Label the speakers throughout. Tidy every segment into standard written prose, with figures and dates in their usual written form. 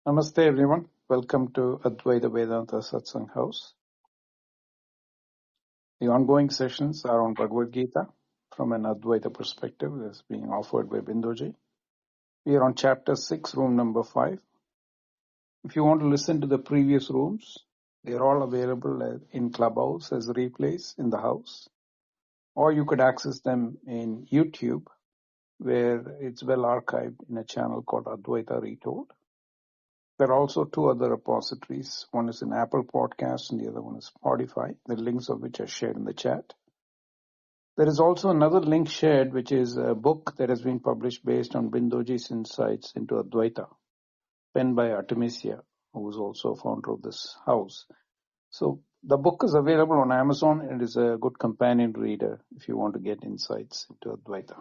Speaker 1: Namaste everyone. Welcome to Advaita Vedanta Satsang House. The ongoing sessions are on Bhagavad Gita from an Advaita perspective that's being offered by Bindoji. We are on chapter 6, room number 5. If you want to listen to the previous rooms, they are all available in Clubhouse as replays in the house. Or you could access them in YouTube where it's well archived in a channel called Advaita Retold. There are also two other repositories. One is in Apple Podcasts and the other one is Spotify, the links of which are shared in the chat. There is also another link shared, which is a book that has been published based on Bindoji's insights into Advaita, penned by Artemisia, who is also founder of this house. So the book is available on Amazon and is a good companion reader if you want to get insights into Advaita.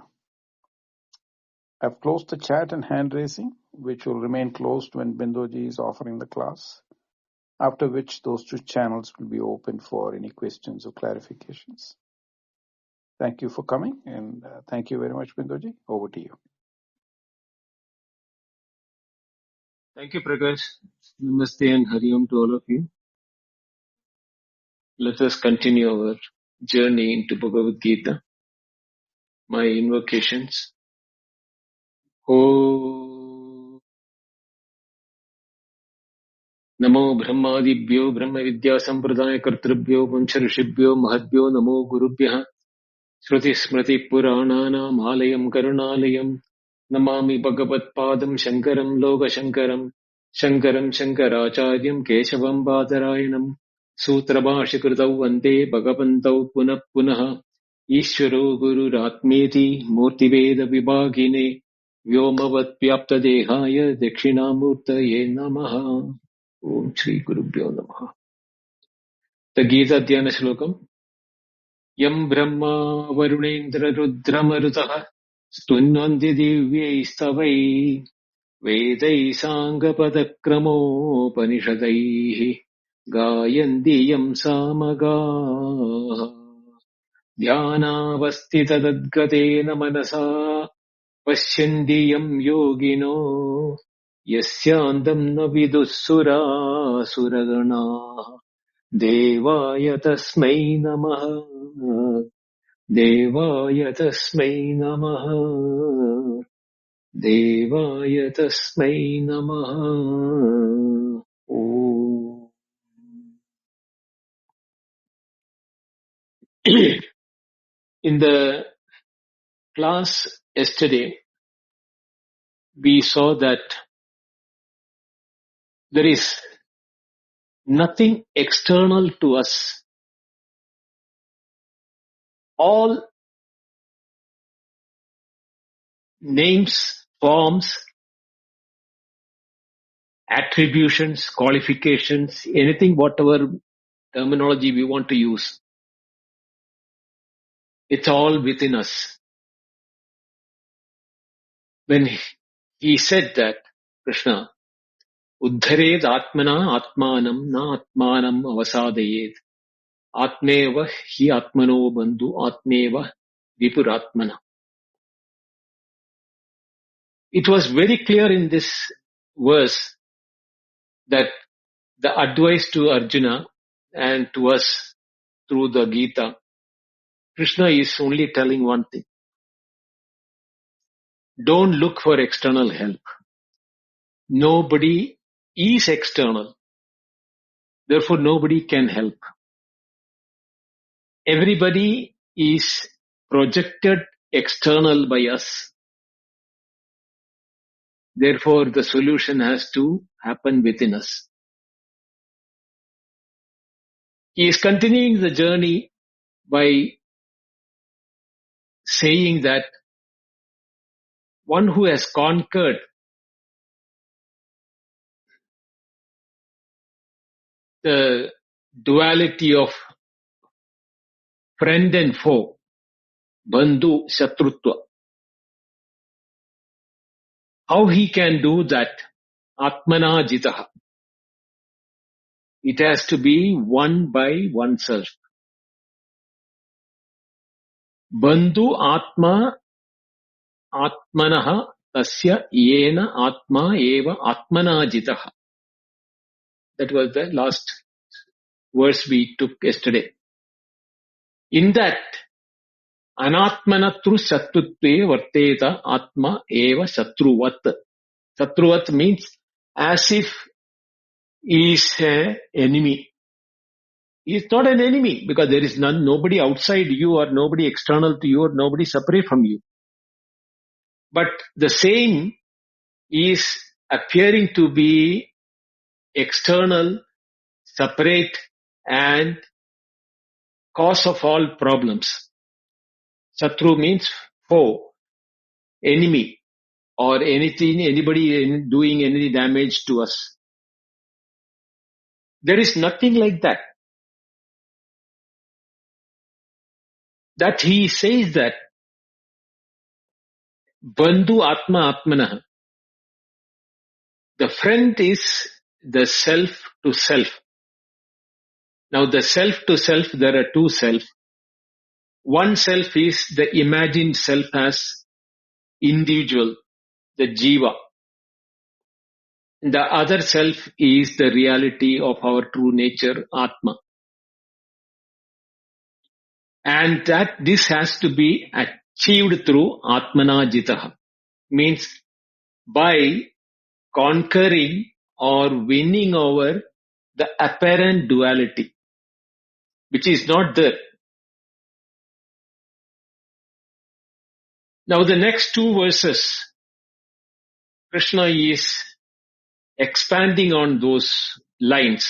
Speaker 1: I've closed the chat and hand raising, which will remain closed when Bindoji is offering the class, after which those two channels will be open for any questions or clarifications. Thank you for coming, and thank you very much, Bindoji. Over to you.
Speaker 2: Thank you, Prakash. Namaste and Hari Om to all of you. Let us continue our journey into Bhagavad Gita. My invocations. Om Namo Brahmadibhyo Brahma Vidya Sampradaya Kartribhyo Vancha Mahadbhyo Namo Gurubhyaha Shruti Smriti Purananam Alayam Karunalayam Namami Bhagavat Padam Shankaram Loga Shankaram Shankaram Shankaracharyam Keshavam Badarayanam Sutrabhashikritau Vande Bhagavantau Punah Punah Ishvaro Guru Ratmeti Murtiveda Vibhagine Vyomavat Vyapta Dehaya Dakshinamurtaye Namaha Om Shri Gurubhyo Namaha. The Gita Dhyana Shlokam. Yam Brahma Varunendra Rudramarutaha Stunvanti Divyaistavai Vedai Sangapadakramo Panishadaihi Gayanti Yam Samaga Dhyanavastita Tadgatena Manasa Pashyanti Yam Yogino Yasyandam Navidussura Suragana Devaya Tasmai Namaha Devaya Tasmai Namaha Devaya Tasmai Namaha. Oh. In the class yesterday, we saw that there is nothing external to us. All names, forms, attributions, qualifications, anything, whatever terminology we want to use, it's all within us. When he said that, Krishna, Uddhared Atmana Atmanam Na Atmanam Avasadayed Atmeva Hi Atmano Bandhu Atmeva Vipuratmana. It was very clear in this verse that the advice to Arjuna and to us through the Gita, Krishna is only telling one thing. Don't look for external help. Nobody is external. Therefore, nobody can help. Everybody is projected external by us. Therefore, the solution has to happen within us. He is continuing the journey by saying that one who has conquered the duality of friend and foe, bandhu, shatrutva, how he can do that? Atmana jitaha. It has to be won by oneself. Bandhu atma atmanaha tasya yena atma eva atmana jitaha. That was the last verse we took yesterday. In that, anatmanatru sattutve varteta atma eva satruvat. Satruvat means as if he is an enemy. He is not an enemy because there is nobody outside you or nobody external to you or nobody separate from you. But the same is appearing to be external, separate, and cause of all problems. Satru means foe, enemy, or anything, anybody doing any damage to us. There is nothing like that. That he says that Bandhu Atma Atmanah. The friend is the self to self. Now the self to self, there are two self. One self is the imagined self as individual, the jiva. The other self is the reality of our true nature, Atma. And that this has to be achieved through Atmana Jitaha. Means by conquering or winning over the apparent duality, which is not there. Now the next two verses, Krishna is expanding on those lines.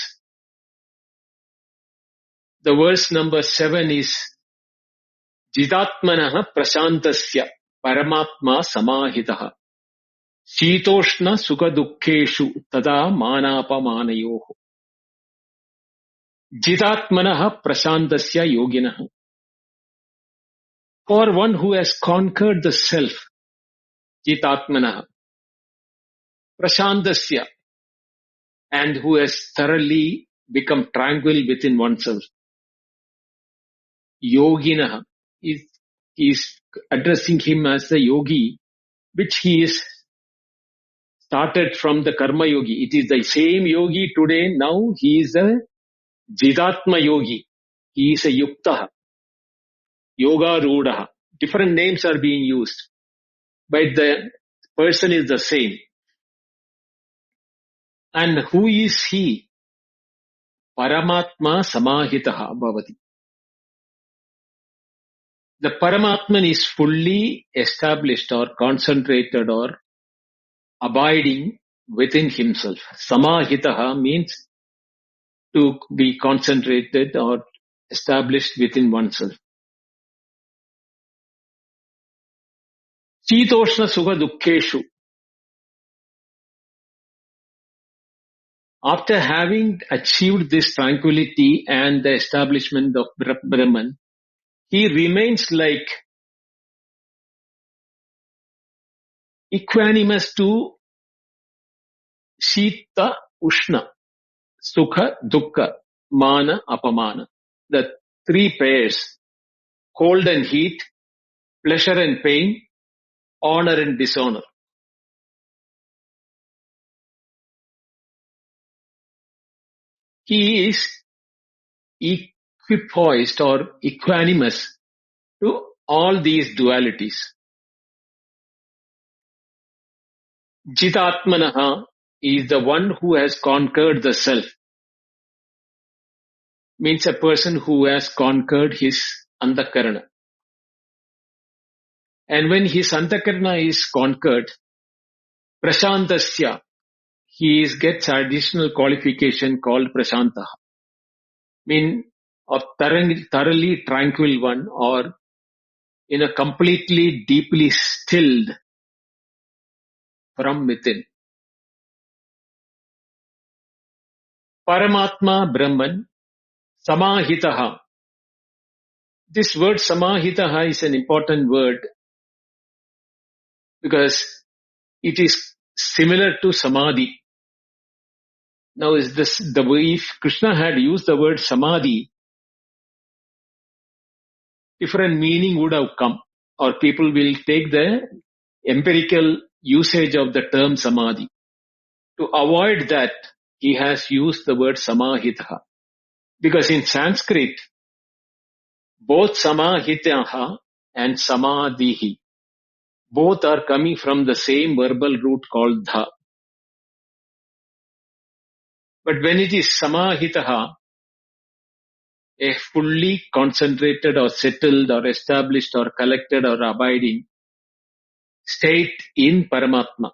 Speaker 2: The verse number 7 is Jidatmanaha prasantasya paramatma samahitaha Shitoshna sukha dukkeshu tada manapamanayoho. Jidatmanaha prasantasya yoginaha. For one who has conquered the self, Jitatmanaha, prasantasya, and who has thoroughly become tranquil within oneself. Yoginaha is addressing him as the yogi, which he is started from the karma yogi. It is the same yogi today. Now he is a Jidatma yogi. He is a yuktaha, yoga rudaha. Different names are being used, but the person is the same. And who is he? Paramatma samahitaha bhavati. The Paramatman is fully established or concentrated or abiding within himself. Samahitaha means to be concentrated or established within oneself. Shitoshna sukha dukkeshu. After having achieved this tranquility and the establishment of Brahman, he remains like equanimous to Shita Ushna, Sukha Dukkha, Mana Apamana. The three pairs, cold and heat, pleasure and pain, honor and dishonor. He is equipoised or equanimous to all these dualities. Jitatmanaha is the one who has conquered the self. Means a person who has conquered his antakarana. And when his antakarana is conquered, prasantasya, he gets additional qualification called prasantaha. Mean a thoroughly tranquil one or in a completely deeply stilled from within. Paramatma Brahman samahitaha. This word samahitaha is an important word because it is similar to samadhi. Now is this the way if Krishna had used the word samadhi, different meaning would have come, or people will take the empirical usage of the term samadhi. To avoid that, he has used the word samahitaha. Because in Sanskrit, both samahitaha and samadhihi, both are coming from the same verbal root called dha. But when it is samahitaha, a fully concentrated or settled or established or collected or abiding state in Paramatma.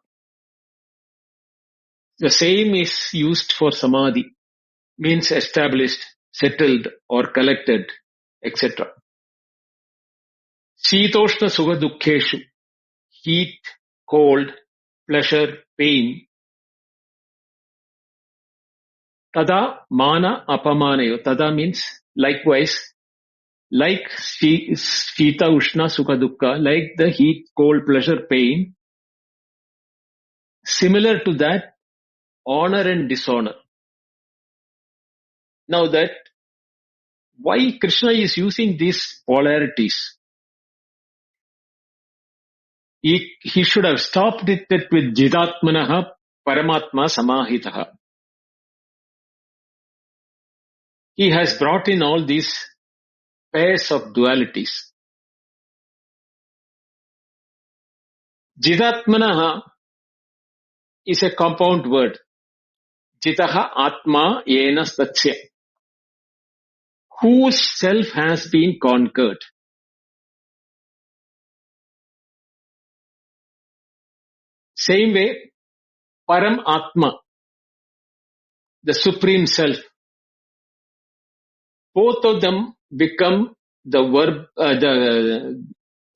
Speaker 2: The same is used for samadhi, means established, settled or collected, etc. Shitoshna sukha dukkheshu, heat, cold, pleasure, pain. Tada mana apamanayo. Tada means likewise, like Shita Ushna Sukha Dukkha, like the heat, cold, pleasure, pain. Similar to that, honor and dishonor. Now that, why Krishna is using these polarities? He should have stopped it with Jidatmanaha Paramatma Samahitaha. He has brought in all these pairs of dualities. Jidatmanaha is a compound word. Jitaha Atma Yena Statsya. Whose self has been conquered. Same way, Param Atma, the Supreme Self. Both of them become the verb,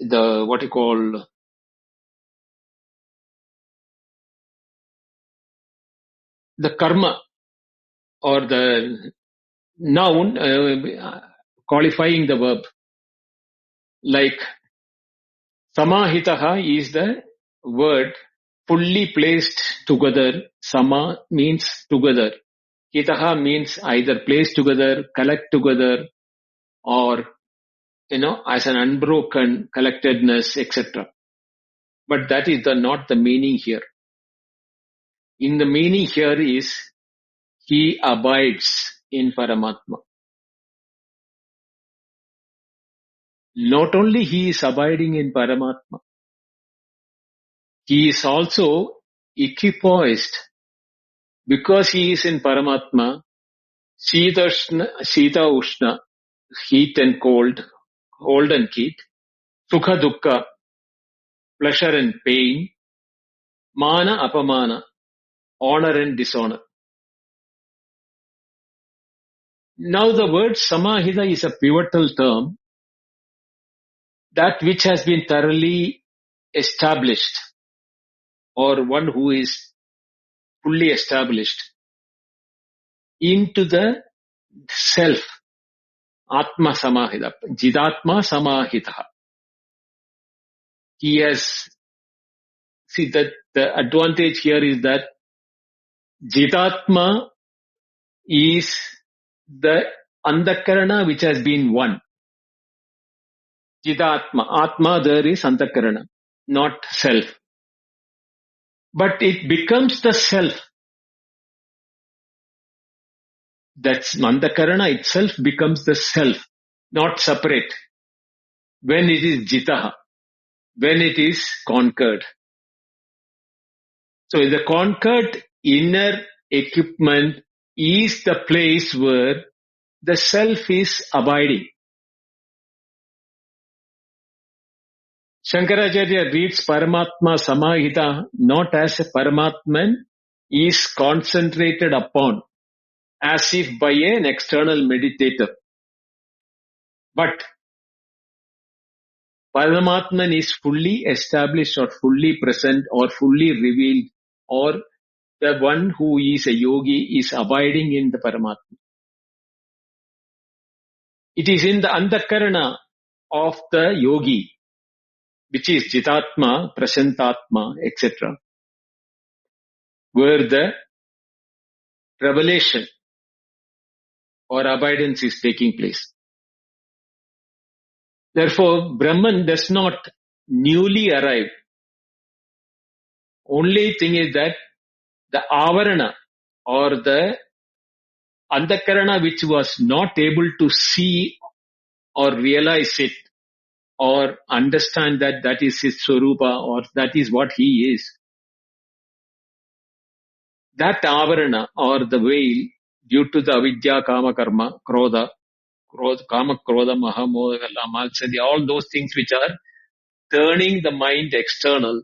Speaker 2: the what you call, the karma or the noun qualifying the verb. Like Samahitaha is the word fully placed together. Sama means together. Hitaha means either place together, collect together, or, as an unbroken collectedness, etc. But that is not the meaning here. In the meaning here is, he abides in Paramatma. Not only he is abiding in Paramatma, he is also equipoised. Because he is in Paramatma, Shita Ushna, heat and cold and heat, Sukha Dukkha, pleasure and pain, Mana Apamana, honor and dishonor. Now the word Samahita is a pivotal term, that which has been thoroughly established, or one who is fully established into the self, Atma Samahita, Jidatma Samahita. He has, see that the advantage here is that Jidatma is the Antakarana which has been won. Jidatma, Atma there is Antakarana, not self. But it becomes the self. That's Antakarana itself becomes the self, not separate. When it is Jitaha, when it is conquered. So the conquered inner equipment is the place where the self is abiding. Shankaracharya reads Paramatma Samahita not as a Paramatman is concentrated upon, as if by an external meditator. But Paramatman is fully established or fully present or fully revealed, or the one who is a yogi is abiding in the Paramatma. It is in the Antakarana of the yogi, which is Jitatma, Prasantatma, etc., where the revelation or abidance is taking place. Therefore, Brahman does not newly arrive. Only thing is that the avarana or the antakarana which was not able to see or realize it or understand that that is his swarupa or that is what he is, that avarana or the veil due to the avidya, kama, karma, kama, krodha, mahamoha, malsadi, all those things which are turning the mind external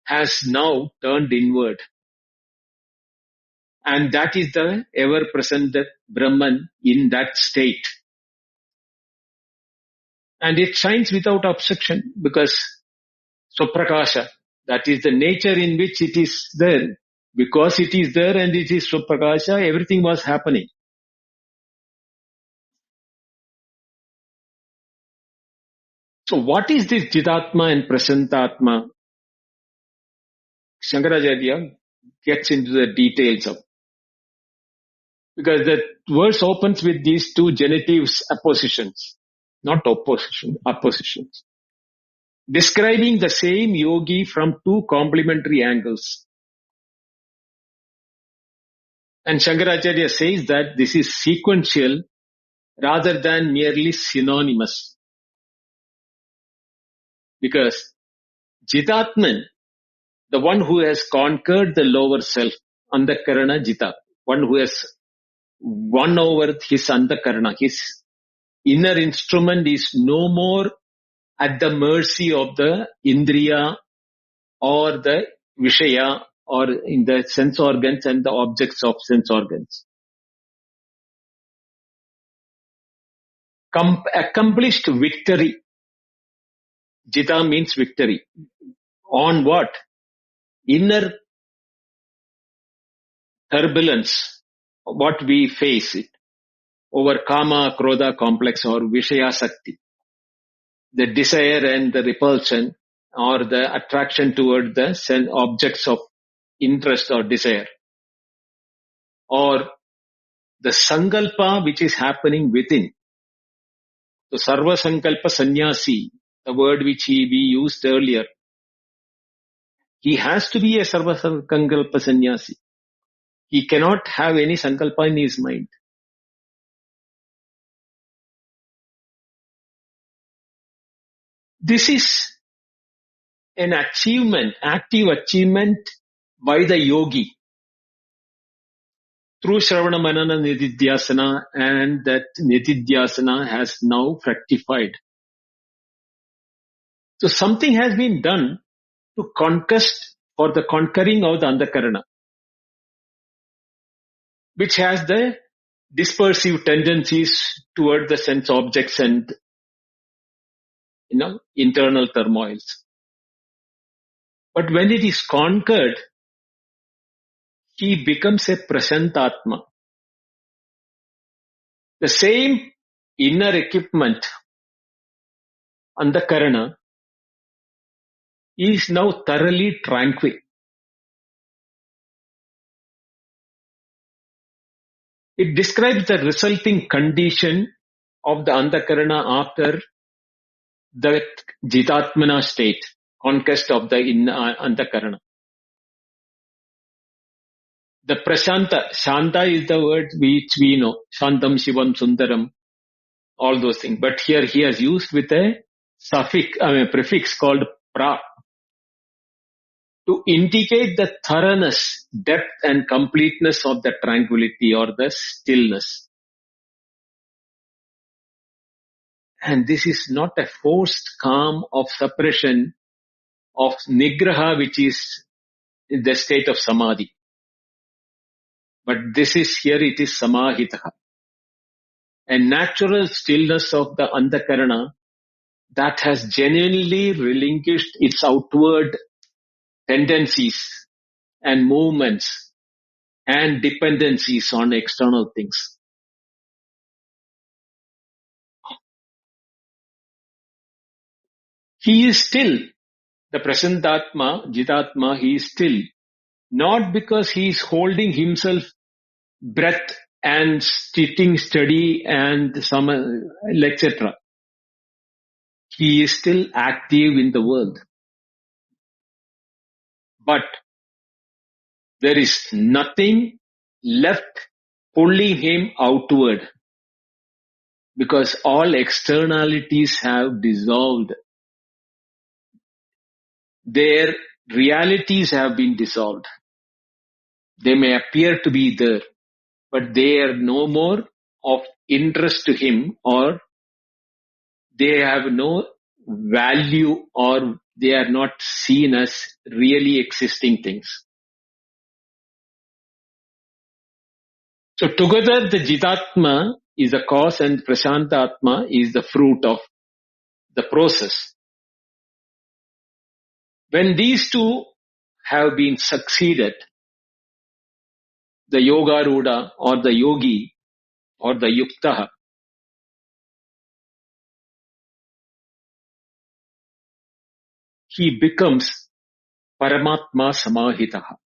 Speaker 2: has now turned inward. And that is the ever-present Brahman in that state. And it shines without obstruction because Swaprakasha, that is the nature in which it is there. Because it is there and it is Swaprakasha, everything was happening. So what is this Jitatma and Prasantatma? Shankaracharya gets into the details of, because the verse opens with these two genitives appositions, not oppositions, describing the same yogi from two complementary angles. And Shankaracharya says that this is sequential rather than merely synonymous. Because Jitatman, the one who has conquered the lower self, Antakarana Jita, one who has won over his Antakarana, his inner instrument is no more at the mercy of the Indriya or the Vishaya or in the sense organs and the objects of sense organs. Accomplished victory. Jita means victory. On what? Inner turbulence, what we face it, over kama, krodha complex or vishaya sakti. The desire and the repulsion or the attraction toward the objects of interest or desire. Or the sankalpa which is happening within. So sarva sankalpa sannyasi, the word which we used earlier. He has to be a sarva sankalpa sannyasi. He cannot have any sankalpa in his mind. This is an achievement, active achievement by the yogi through Shravana Manana Nididhyasana, and that Nididhyasana has now fructified. So something has been done to conquest or the conquering of the Antakarana, which has the dispersive tendencies toward the sense objects and internal turmoils. But when it is conquered, he becomes a Prasantatma. The same inner equipment, Antakarana, is now thoroughly tranquil. It describes the resulting condition of the Antakarana after the Jitatmana state, conquest of the Antakarana. The Prashanta, Shanta is the word which we know, Shantam, Shivam, Sundaram, all those things. But here he has used with a prefix called pra to indicate the thoroughness, depth and completeness of the tranquility or the stillness. And this is not a forced calm of suppression of nigraha, which is the state of samadhi. But this is here, it is samahitaha. A natural stillness of the antakarana that has genuinely relinquished its outward tendencies and movements and dependencies on external things. He is still the Prasantatma, Jitatma, he is still, not because he is holding himself breath and sitting steady and some etc. He is still active in the world. But there is nothing left pulling him outward because all externalities have dissolved. Their realities have been dissolved. They may appear to be there, but they are no more of interest to him, or they have no value, or they are not seen as really existing things. So together the Jitatma is the cause and Prashantatma is the fruit of the process. When these two have been succeeded, the Yogaruda or the Yogi or the Yukta, he becomes Paramatma Samahitaha.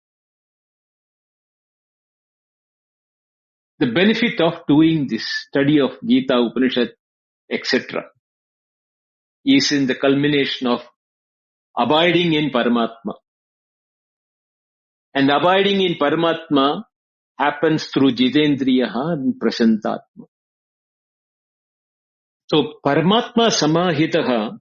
Speaker 2: The benefit of doing this study of Gita, Upanishad, etc. is in the culmination of abiding in Paramatma. And abiding in Paramatma happens through Jitendriyaha and Prasantatma. So Paramatma Samahitaha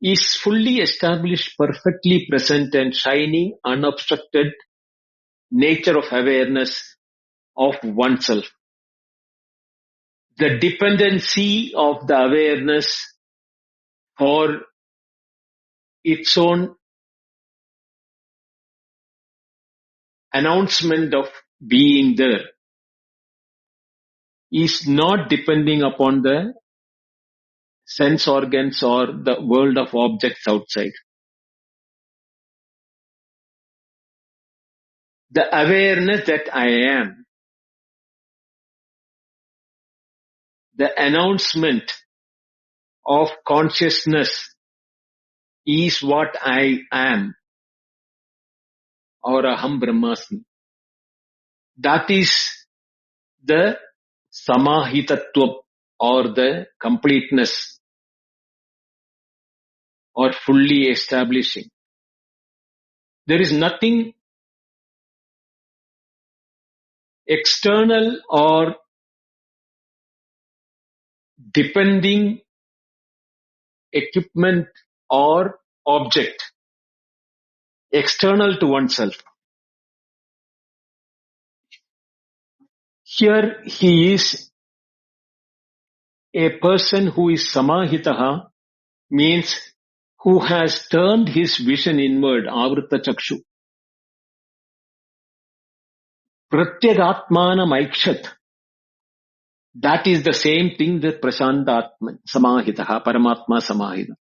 Speaker 2: is fully established, perfectly present and shining, unobstructed nature of awareness of oneself. The dependency of the awareness for its own announcement of being there is not depending upon the sense organs or the world of objects outside. The awareness that I am, the announcement of consciousness is what I am, or Aham Brahmasmi. That is the Samahitatva, or the completeness, or fully establishing. There is nothing external or depending equipment or object external to oneself. Here he is a person who is samahitaha, means who has turned his vision inward, avrita chakshu. Pratyagatmanam aikshat. That is the same thing that Prashantatman, samahitaha, Paramatma samahita.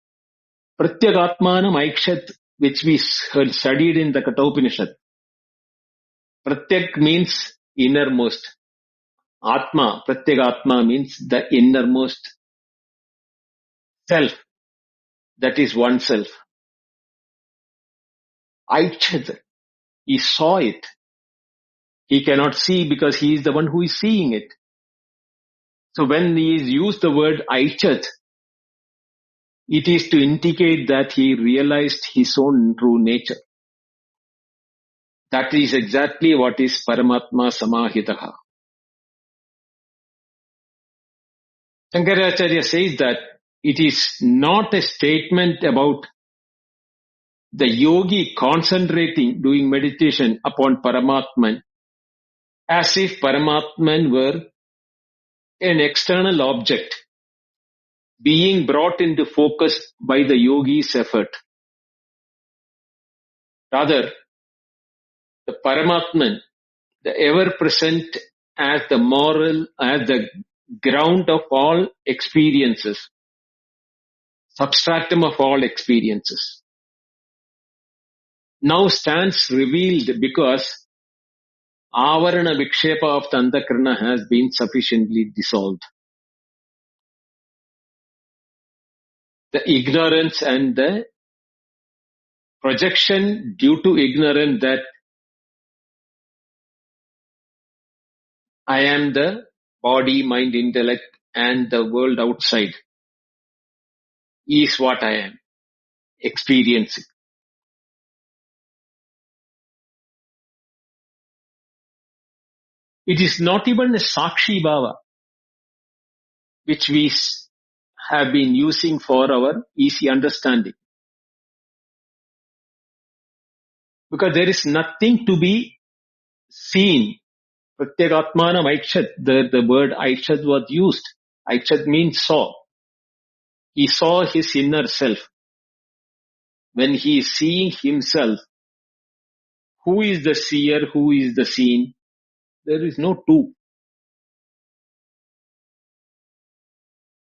Speaker 2: Pratyagatmanam aikshat, which we studied in the Kathopanishad. Pratyak means innermost. Atma, Pratyagatma means the innermost self. That is oneself. Aikshat, he saw it. He cannot see because he is the one who is seeing it. So when he is used the word Aichat, it is to indicate that he realized his own true nature. That is exactly what is Paramatma Samahitaha. Shankaracharya says that it is not a statement about the yogi concentrating, doing meditation upon Paramatman, as if Paramatman were an external object being brought into focus by the yogi's effort. Rather, the Paramatman, the ever-present as the moral, as the ground of all experiences, substratum of all experiences, now stands revealed because Avarana Vikshepa of the Antakarana has been sufficiently dissolved. The ignorance and the projection due to ignorance that I am the body, mind, intellect and the world outside is what I am experiencing. It is not even a Sakshi Bhava, which we have been using for our easy understanding. Because there is nothing to be seen. Pratyagatmanam Aikshad, the word Aikshad was used. Aikshad means saw. He saw his inner self. When he is seeing himself, who is the seer, who is the seen? There is no two.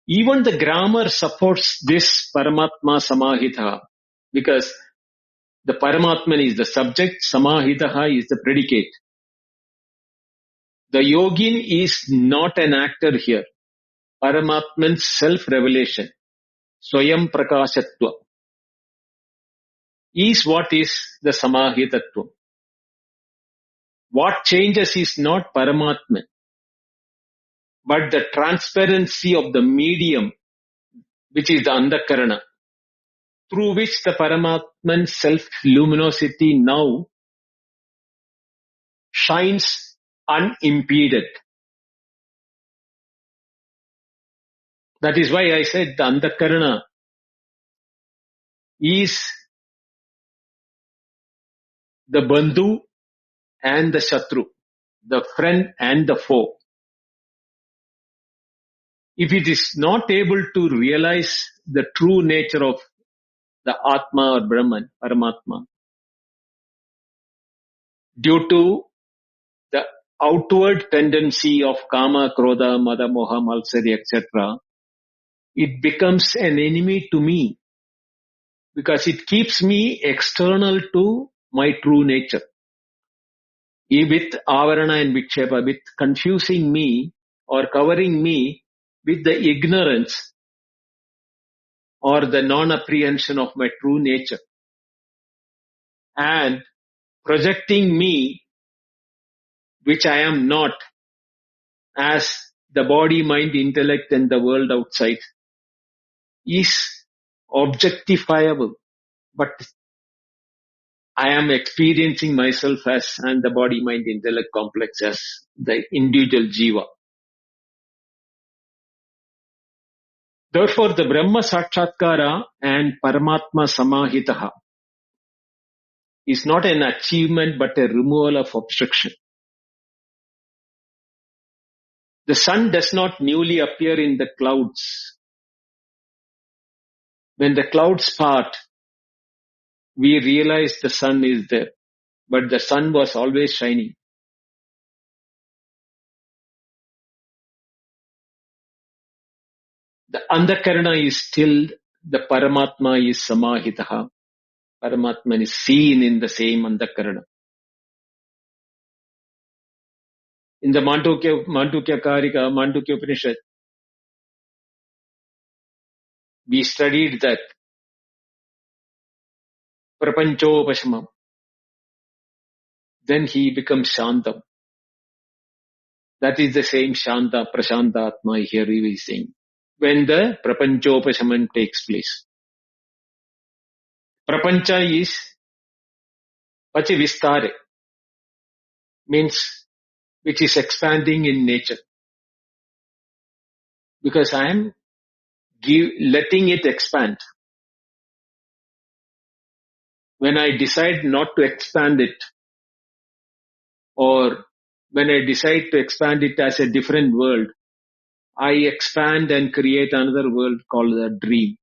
Speaker 2: Even the grammar supports this Paramatma Samahita, because the Paramatman is the subject, Samahitaha is the predicate. The yogin is not an actor here. Paramatman's self-revelation, Swayam Prakashatva, is what is the Samahitatva. What changes is not Paramatman, but the transparency of the medium, which is the Andakarana, through which the Paramatman's self-luminosity now shines unimpeded. That is why I said the Andakarana is the Bandhu and the Shatru, the friend and the foe. If it is not able to realize the true nature of the Atma or Brahman, Paramatma, due to the outward tendency of Kama, Krodha, Mada, Moha, Malsari, etc., it becomes an enemy to me because it keeps me external to my true nature. With Avarana and Vikshepa, with confusing me or covering me with the ignorance or the non-apprehension of my true nature and projecting me, which I am not, as the body, mind, intellect and the world outside is objectifiable. But I am experiencing myself as and the body, mind, intellect complex as the individual jiva. Therefore, the Brahma Sakshatkara and Paramatma Samahitaha is not an achievement but a removal of obstruction. The sun does not newly appear in the clouds. When the clouds part, we realize the sun is there, but the sun was always shining. The Andakarana is still, the Paramatma is Samahitaha. Paramatma is seen in the same Andakarana. In the Mandukya Karika, Mandukya Upanishad, we studied that Prapanchopashamam. Then he becomes Shantam. That is the same Shanta, Prashanta Atma here he is saying. When the Prapanchopashamam takes place. Prapancha is Pachivistare, means which is expanding in nature. Because I am letting it expand. When I decide not to expand it, or when I decide to expand it as a different world, I expand and create another world called a dream.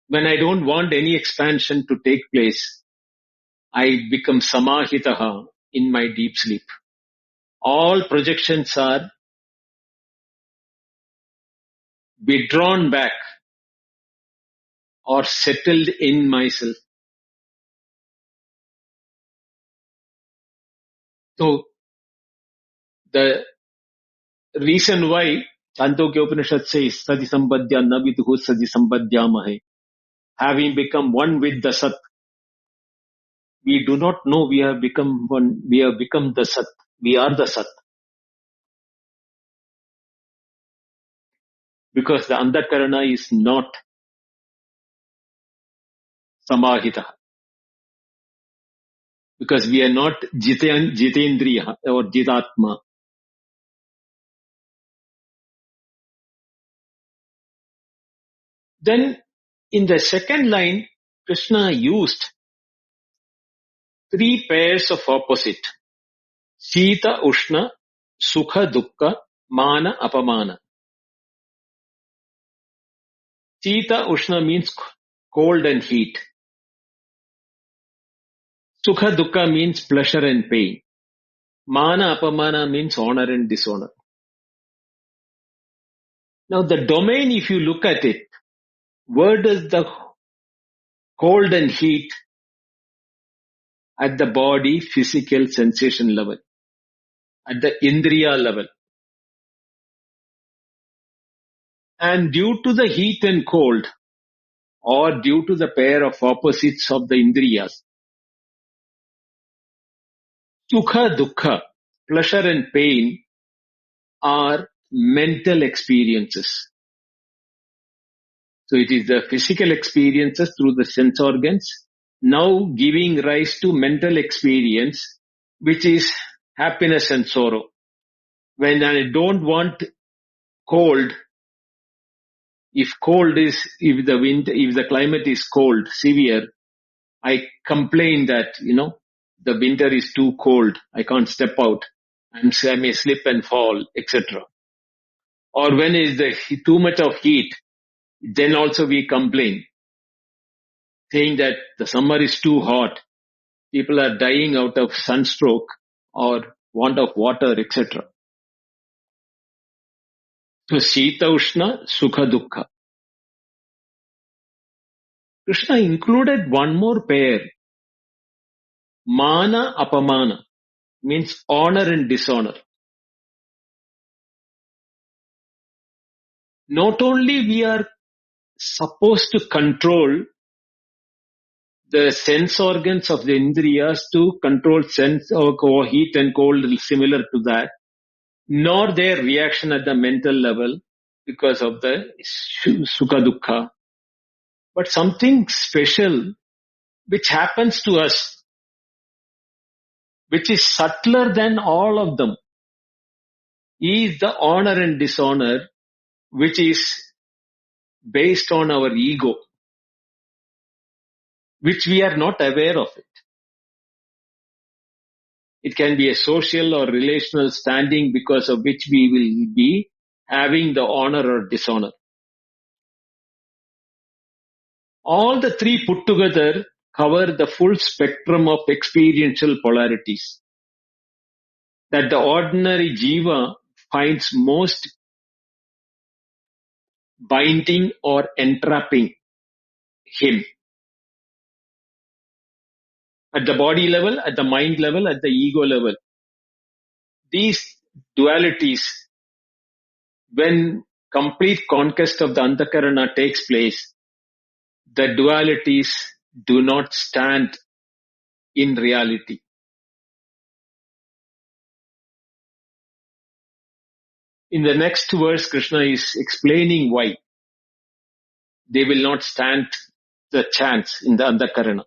Speaker 2: When I don't want any expansion to take place, I become samahitaha in my deep sleep. All projections are withdrawn back or settled in myself. So, the reason why Chandogya Upanishad says, Sati Sambadhya Naviduhu Sati Sambadhyamahe, having become one with the Sat, we do not know we have become one, we have become the Sat, we are the Sat. Because the Andakarana is not Samahita. because we are not Jitendriya or Jitatma. Then in the second line, Krishna used three pairs of opposite. Sita, Ushna, Sukha, Dukkha, Mana, Apamana. Sita, Ushna means cold and heat. Sukha, Dukkha means pleasure and pain. Mana, Apamana means honor and dishonor. Now the domain, if you look at it, where does the cold and heat at the body, physical sensation level, at the Indriya level? And due to the heat and cold, or due to the pair of opposites of the Indriyas, Sukha, Dukkha, pleasure and pain are mental experiences. So it is the physical experiences through the sense organs now giving rise to mental experience, which is happiness and sorrow. When I don't want cold, if the climate is cold, severe, I complain that, the winter is too cold. I can't step out. I may slip and fall, etc. Or when is too much of heat, then also we complain, saying that the summer is too hot. People are dying out of sunstroke or want of water, etc. So Sita Ushna, Sukha Dukkha. Krishna included one more pair. Mana Apamana means honor and dishonor. Not only we are supposed to control the sense organs of the Indriyas to control sense of heat and cold similar to that, nor their reaction at the mental level because of the Sukha Dukkha. But something special which happens to us, which is subtler than all of them, is the honor and dishonor, which is based on our ego, which we are not aware of it. It can be a social or relational standing because of which we will be having the honor or dishonor. All the three put together cover the full spectrum of experiential polarities that the ordinary jiva finds most binding or entrapping him. At the body level, at the mind level, at the ego level. These dualities, when complete conquest of the Antakarana takes place, the dualities do not stand in reality. In the next verse, Krishna is explaining why they will not stand the chance in the Antakarana.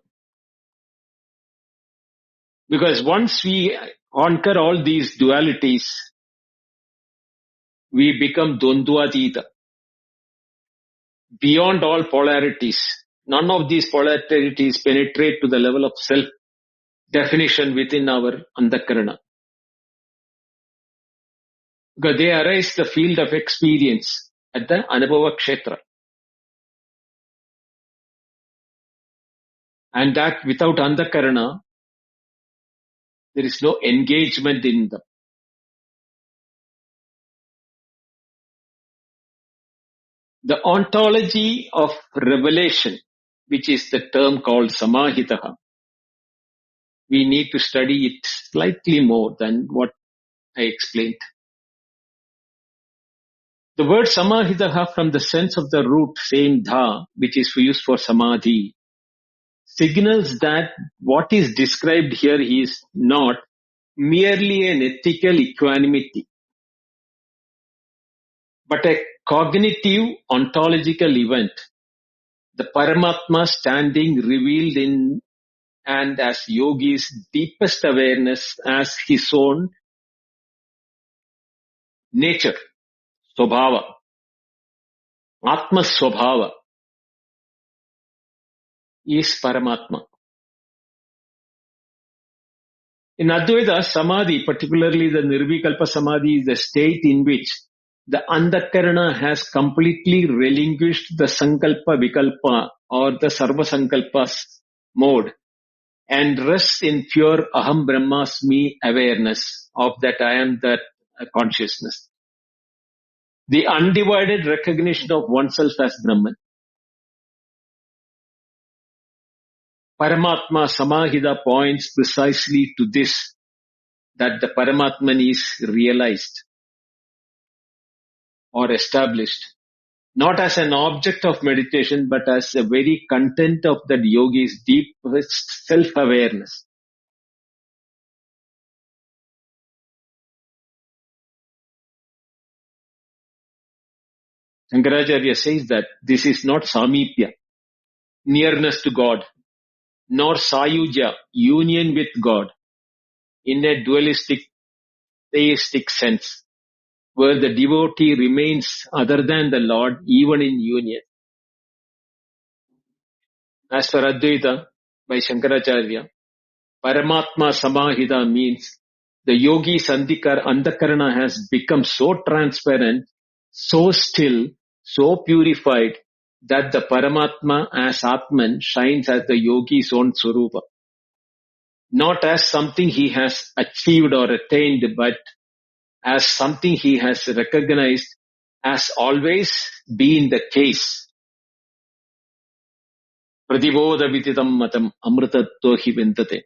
Speaker 2: Because once we conquer all these dualities, we become Dvandvadita. Beyond all polarities. None of these polarities penetrate to the level of self-definition within our Antakarana. Because they arise the field of experience at the Anubhava Kshetra. And that without Antakarana, there is no engagement in them. The ontology of revelation, which is the term called Samahitaha, we need to study it slightly more than what I explained. The word Samahitaha from the sense of the root saying dha, which is used for samadhi, signals that what is described here is not merely an ethical equanimity, but a cognitive ontological event, the Paramatma standing revealed in and as yogi's deepest awareness as his own nature, swabhava, atma swabhava, is Paramatma. In Advaita, Samadhi, particularly the Nirvikalpa Samadhi, is the state in which the Antakarana has completely relinquished the Sankalpa Vikalpa or the Sarva Sankalpas mode and rests in pure Aham Brahmasmi awareness of that I am that consciousness. The undivided recognition of oneself as Brahman. Paramatma Samahita points precisely to this, that the Paramatman is realized or established, not as an object of meditation, but as a very content of that yogi's deepest self-awareness. Shankaracharya says that this is not samipya, nearness to God, nor sayuja, union with God, in a dualistic, theistic sense, where the devotee remains other than the Lord even in union. As for Advaita, by Shankaracharya, Paramatma Samahita means the yogi's antakarana has become so transparent, so still, so purified that the Paramatma as Atman shines as the yogi's own Swarupa. Not as something he has achieved or attained, but as something he has recognized as always been the case. Pratibodha vititam matam amritatto hi vintate.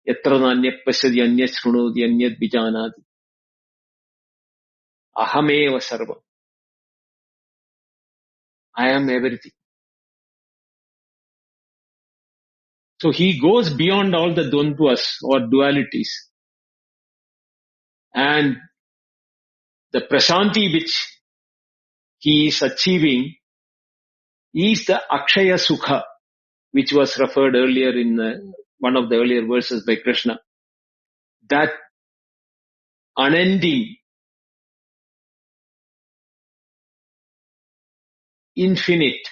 Speaker 2: Yatra nanyat pasyadi anyat shrunodi anyat vijanadi. Ahameva sarva. I am everything. So he goes beyond all the dvandvas or dualities. And the prasanti which he is achieving is the akshaya sukha, which was referred earlier in one of the earlier verses by Krishna. That unending, infinite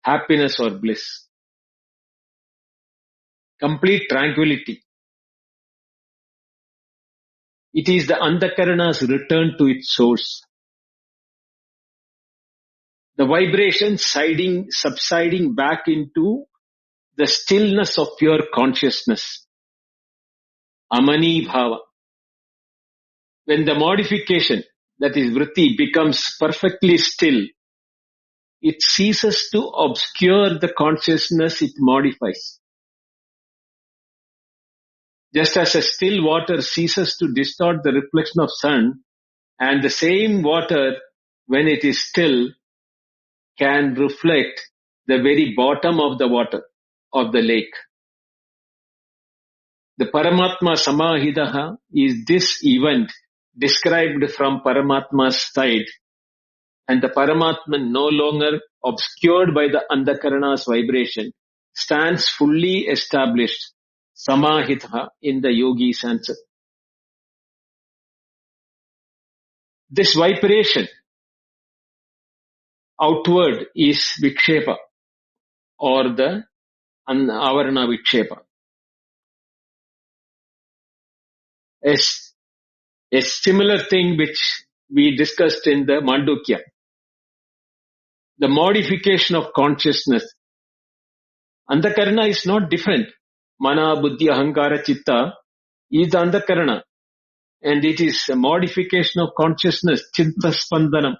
Speaker 2: happiness or bliss, complete tranquility. It is the antakarana's return to its source. The vibration subsiding back into the stillness of pure consciousness. Amani bhava. When the modification, that is vritti, becomes perfectly still, it ceases to obscure the consciousness it modifies. Just as a still water ceases to distort the reflection of sun, and the same water, when it is still, can reflect the very bottom of the water of the lake. The Paramatma Samahitaha is this event described from Paramatma's side, and the Paramatman, no longer obscured by the Antakarana's vibration, stands fully established, Samahitaha, in the yogi's answer. This vibration outward is Vikshepa, or the Avarana Vikshepa. A similar thing which we discussed in the Mandukya. The modification of consciousness. Antakarana is not different. Mana, Buddhi, Ahankara, Chitta is the Antakarana. And it is a modification of consciousness, Chitta Spandanam.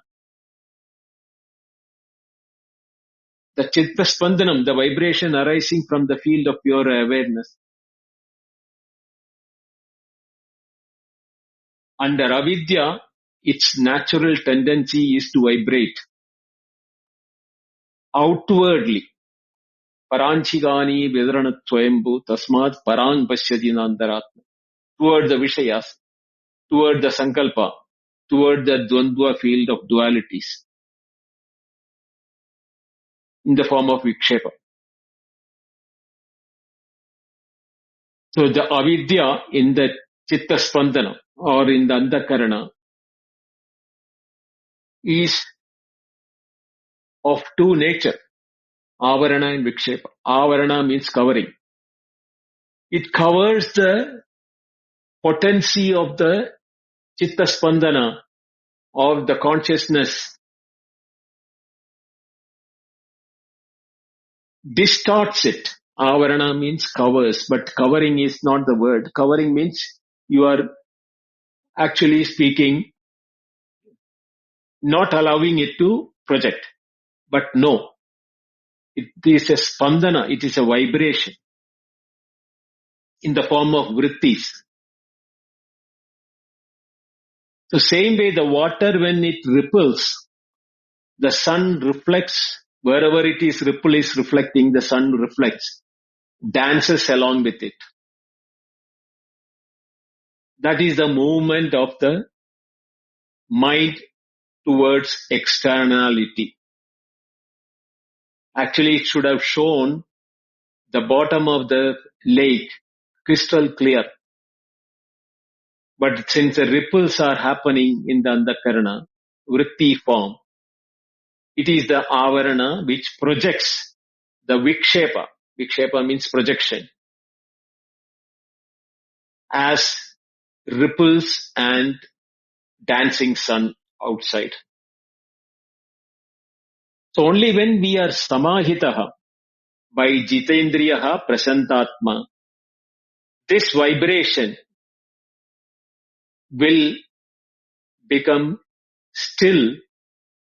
Speaker 2: The Chitta Spandanam, the vibration arising from the field of pure awareness. Under avidya, its natural tendency is to vibrate outwardly. Paranchigani Vedranatwayambu Tasmat Parang Pasyadi Nandaratma. Toward the Vishayas, toward the Sankalpa, toward the Dvandva field of dualities. in the form of vikshepa. So the avidya in the chitta spandana or in the antakarana is of two nature, avarana and vikshepa. Avarana means covering. It covers the potency of the chitta spandana, of the consciousness, distorts it. Avarana means covers, but covering is not the word. Covering means you are actually speaking, not allowing it to project. But no, it is a spandana, it is a vibration in the form of vrittis. So same way the water, when it ripples, the sun reflects, wherever it is ripple is reflecting, the sun reflects, dances along with it. That is the movement of the mind towards externality. Actually, it should have shown the bottom of the lake crystal clear. But since the ripples are happening in the antakarana, vritti form, it is the avarana which projects the vikshepa. Vikshepa means projection as ripples and dancing sun outside. So only when we are samahitaha by jitendriyaha prasantatma, this vibration will become still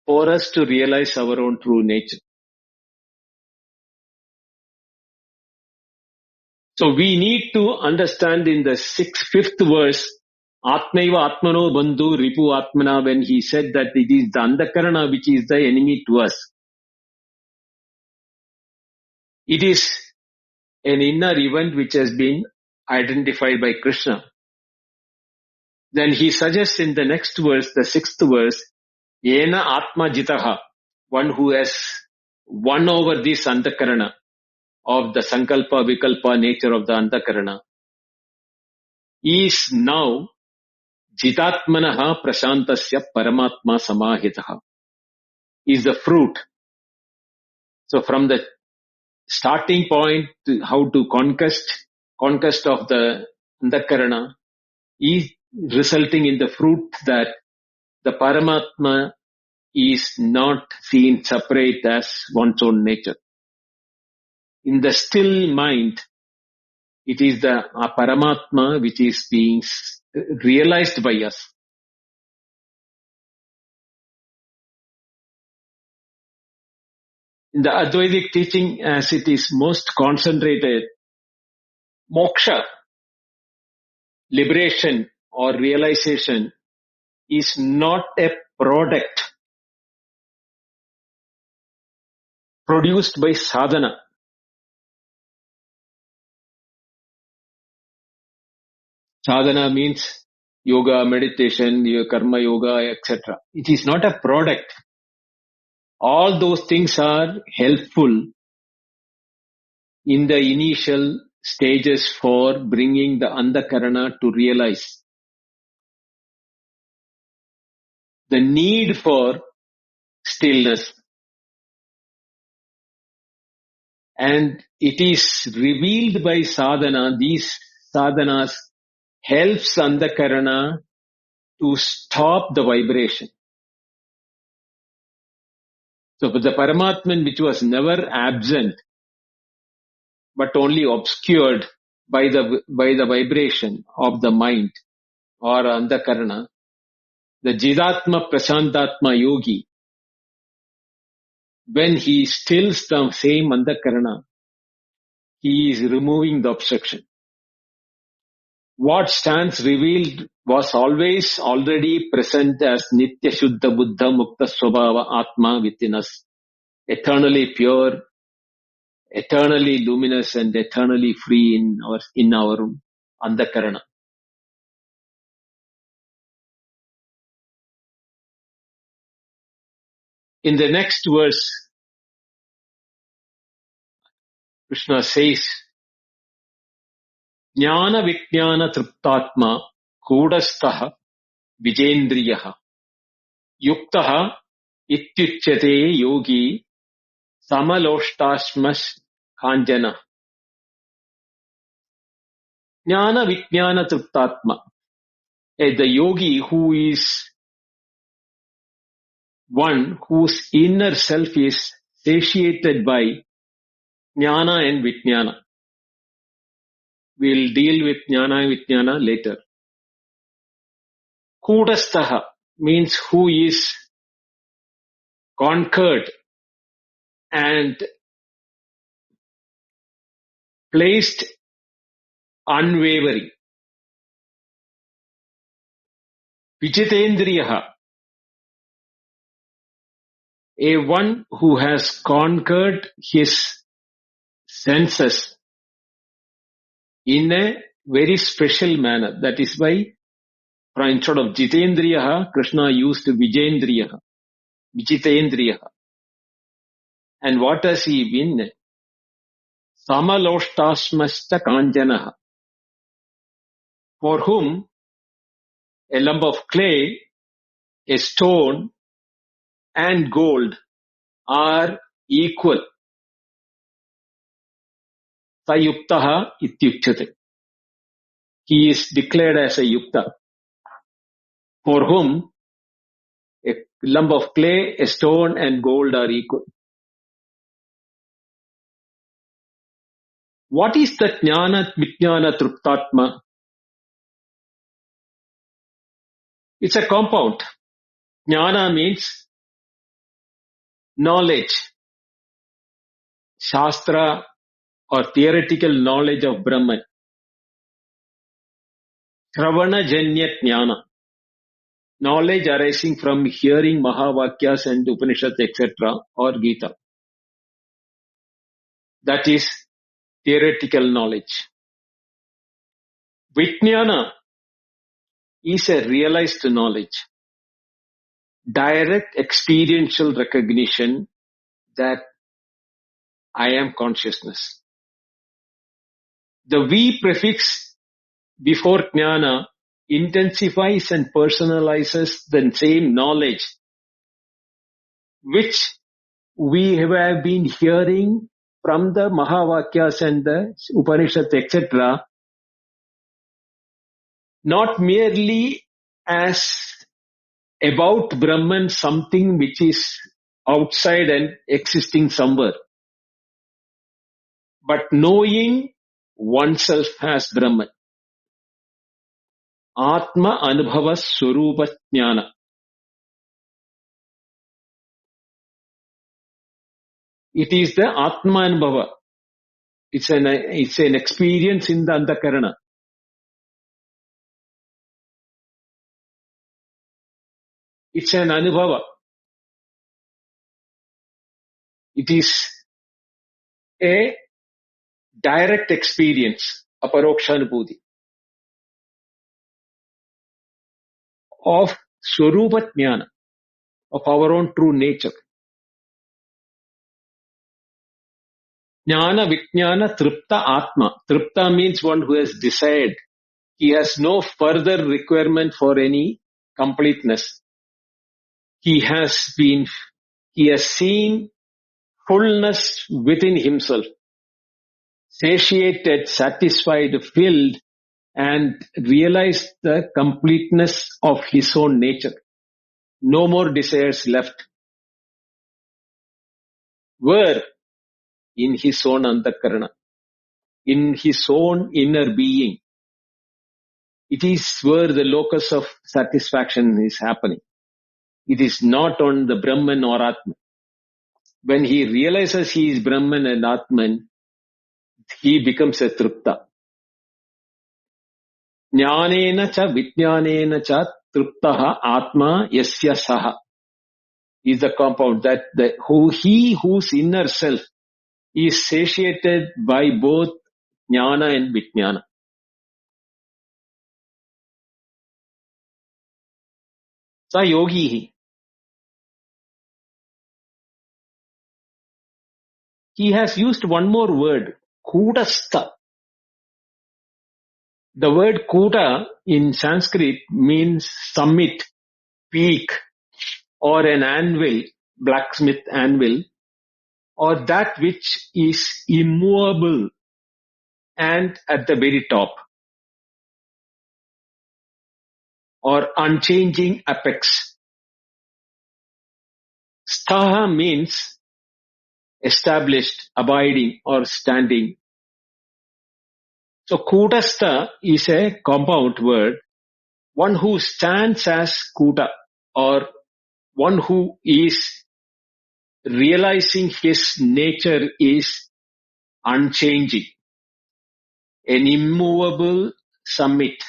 Speaker 2: for us to realize our own true nature. So we need to understand in the fifth verse, Atmaiva Atmano Bandhu Ripu Atmana, when he said that it is the antakarana which is the enemy to us. It is an inner event which has been identified by Krishna. Then he suggests in the next verse, the sixth verse, Yena Atma Jitaha, one who has won over this antakarana of the sankalpa vikalpa nature of the antakarana, is now jitatmanaha prasantasya paramatma samahitaha, is the fruit. So from the starting point to how to conquest of the antakarana is resulting in the fruit that the paramatma is not seen separate as one's own nature. In the still mind, it is the paramatma which is being realized by us. In the Advaitic teaching, as it is most concentrated, moksha, liberation or realization, is not a product produced by sadhana. Sadhana means yoga, meditation, karma yoga, etc. It is not a product. All those things are helpful in the initial stages for bringing the antakarana to realize the need for stillness. And it is revealed by sadhana. These sadhanas helps antakarana to stop the vibration. So the Paramatman, which was never absent, but only obscured by the vibration of the mind or antakarana, the Jidatma Prasantatma Yogi, when he stills the same antakarana, he is removing the obstruction. What stands revealed was always already present as Nitya Shuddha Buddha Mukta Swabhava Atma within us, eternally pure, eternally luminous and eternally free in our antakarana. In the next verse, Krishna says, Jnana Vijnana Triptatma Kudastaha Vijendriyaha Yuktaha Ityuchyate Yogi Samaloshtasmas Kanjana. Jnana Vijnana Triptatma. The yogi who is one whose inner self is satiated by Jnana and Vijnana. We'll deal with Jnana and Vijnana later. Kudastaha means who is conquered and placed unwavering. Vijitendriyaha, a one who has conquered his senses in a very special manner. That is why instead of Jitendriyaha, Krishna used Vijendriyaha. Vijitendriyaha. And what does he win? Samaloshtasmasta Kanjanaha. For whom a lump of clay, a stone, and gold are equal. Sayuktaha ityukchate. He is declared as a yukta, for whom a lump of clay, a stone, and gold are equal. What is the jnana vijnana triptatma? It's a compound. Jnana means knowledge, shastra or theoretical knowledge of Brahman. Shravana janya jnana, knowledge arising from hearing Mahavakyas and Upanishads, etc., or Gita. That is theoretical knowledge. Vijnana is a realized knowledge, direct experiential recognition that I am consciousness. The V prefix before jnana intensifies and personalizes the same knowledge which we have been hearing from the Mahavakyas and the Upanishads, etc., not merely as about Brahman, something which is outside and existing somewhere, but knowing oneself as Brahman. Atma Anubhava Swarupa Jnana. It is the Atma Anubhava. It's an experience in the Antakarana. It's an Anubhava. It is a direct experience, aparokshanubhuti, of Swarupa Jnana, of our own true nature. Jnana Vijnana Tripta Atma. Tripta means one who has desired. He has no further requirement for any completeness. He has seen fullness within himself, satiated, satisfied, filled, and realized the completeness of his own nature. No more desires left. Where? In his own antakarana, in his own inner being. It is where the locus of satisfaction is happening. It is not on the Brahman or Atman. When he realizes he is Brahman and Atman, he becomes a tripta. Jnanena cha vijnanena cha triptaha atma yasya saha is the compound that whose inner self is satiated by both jnana and vijnana. Sa yogi. he has used one more word, kudastha. The word kuta in Sanskrit means summit, peak, or an anvil, blacksmith anvil, or that which is immovable and at the very top, or unchanging apex. Stha means established, abiding, or standing. So kutastha is a compound word, one who stands as kuta, or one who is realizing his nature is unchanging, an immovable summit.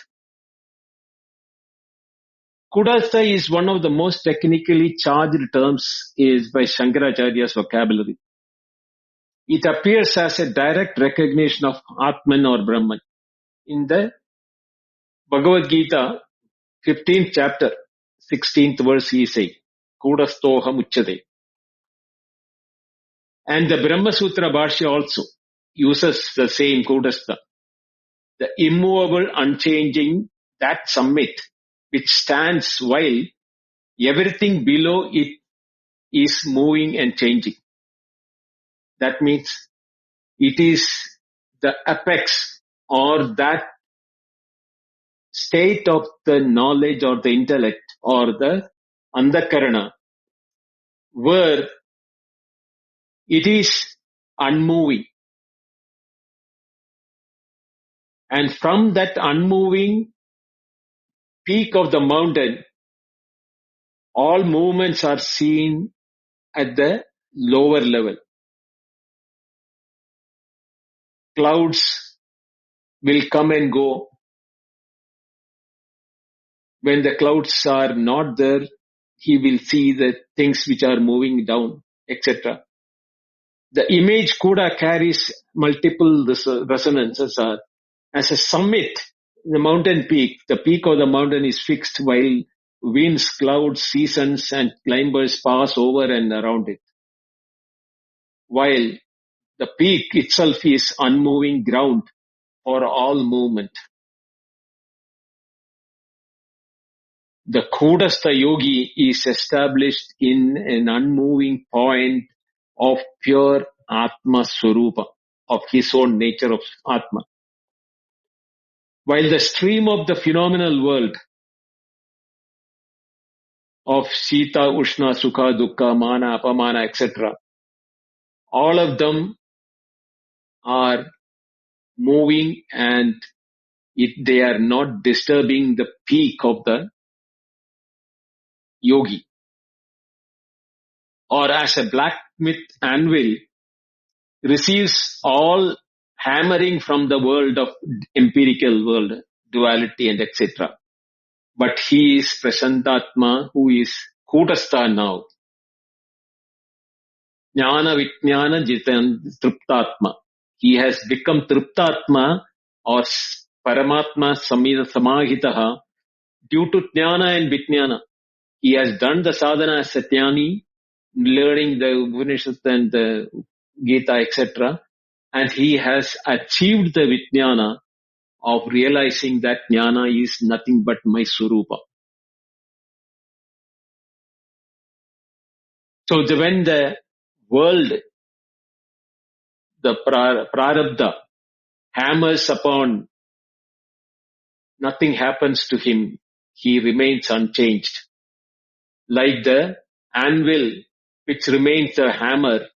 Speaker 2: Kudastha is one of the most technically charged terms is by Shankaracharya's vocabulary. It appears as a direct recognition of Atman or Brahman. In the Bhagavad Gita, 15th chapter, 16th verse, he says, Kudastoham uchyate. And the Brahma Sutra Bhashya also uses the same Kudastha. The immovable, unchanging, that summit, which stands while everything below it is moving and changing. That means it is the apex or that state of the knowledge or the intellect or the andakarana where it is unmoving. And from that unmoving peak of the mountain, all movements are seen at the lower level. Clouds will come and go. When the clouds are not there, he will see the things which are moving down, etc. The image Kuda carries multiple resonances. As a summit, the mountain peak, the peak of the mountain is fixed while winds, clouds, seasons and climbers pass over and around it. While the peak itself is unmoving ground for all movement. The Kudastha yogi is established in an unmoving point of pure Atma Swarupa, of his own nature of Atma. While the stream of the phenomenal world of Sita, Ushna, Sukha, Dukkha, Mana, Apamana, etc., all of them are moving and they are not disturbing the peak of the yogi. Or as a blacksmith anvil receives all hammering from the world of empirical world, duality and etc. But he is Prasantatma who is Kutastha now. Jnana Vijnana Jitan Triptatma. He has become Triptatma or Paramatma Samahitaha due to Jnana and Vijnana. He has done the sadhana as Satyani, learning the Upanishads and the Gita, etc. And he has achieved the Vijnana of realizing that Jnana is nothing but my Swarupa. So when the world, the prarabdha, hammers upon, nothing happens to him. He remains unchanged. Like the anvil, which remains a hammer,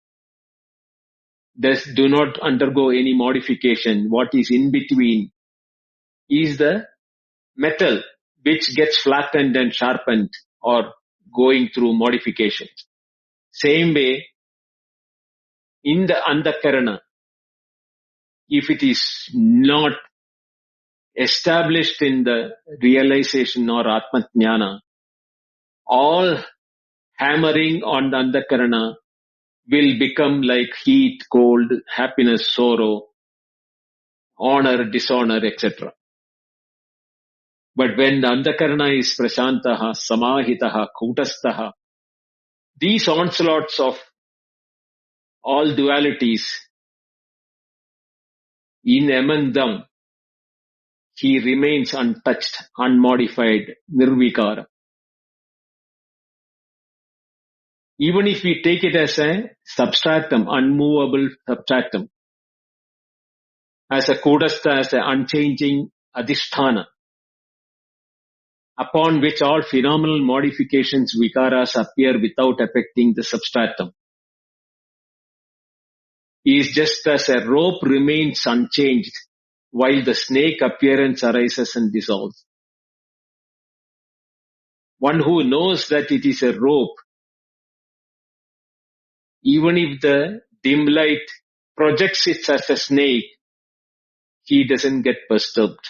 Speaker 2: do not undergo any modification. What is in between is the metal, which gets flattened and sharpened or going through modifications. Same way, in the andakarana, if it is not established in the realization or atmajnana, all hammering on the andakarana will become like heat, cold, happiness, sorrow, honor, dishonor, etc. But when the andakarana is prashantaha, samahitaha, kutastaha, these onslaughts of all dualities, in among them, he remains untouched, unmodified, nirvikara. Even if we take it as a substratum, unmovable substratum, as a kodastha, as an unchanging adhisthana, upon which all phenomenal modifications, vikaras, appear without affecting the substratum. He is just as a rope remains unchanged, while the snake appearance arises and dissolves. One who knows that it is a rope, even if the dim light projects it as a snake, he doesn't get perturbed.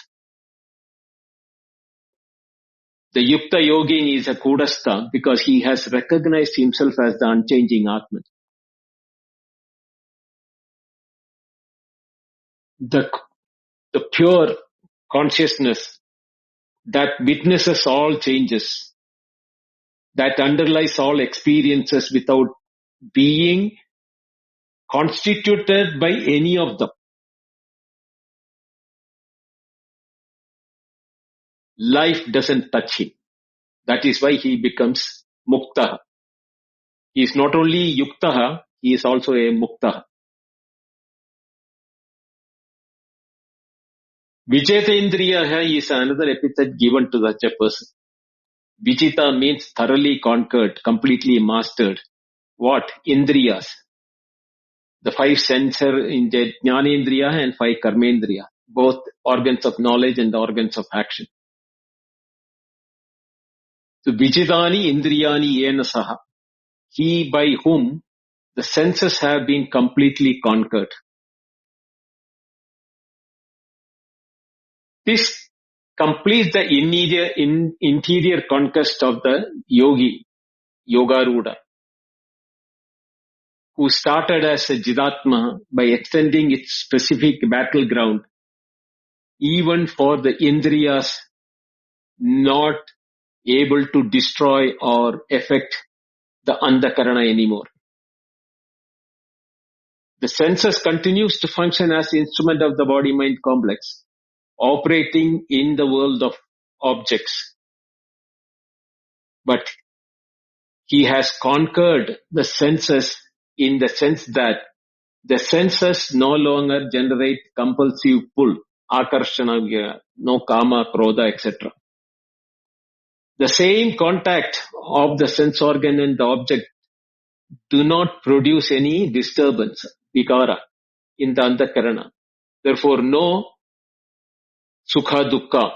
Speaker 2: The Yukta Yogin is a Kudastha because he has recognized himself as the unchanging Atman. The pure consciousness that witnesses all changes, that underlies all experiences without being constituted by any of them. Life doesn't touch him. That is why he becomes Muktaha. He is not only Yuktaha, he is also a Muktaha. Vijitendriyaha is another epithet given to such a person. Vijita means thoroughly conquered, completely mastered. What? Indriyas. The 5 sensor in the Jnanendriya and 5 Karmendriya. Both organs of knowledge and organs of action. So Vijitani Indriyani Yena Saha. He by whom the senses have been completely conquered. This completes the interior conquest of the yogi, Yogaruda, who started as a Jidatma by extending its specific battleground even for the Indriyas not able to destroy or affect the Andakarana anymore. The senses continues to function as instrument of the body-mind complex, operating in the world of objects. But he has conquered the senses in the sense that the senses no longer generate compulsive pull, akarshana, no kama, krodha, etc. The same contact of the sense organ and the object do not produce any disturbance, vikara, in the antakarana. Therefore, no sukha, dukkha,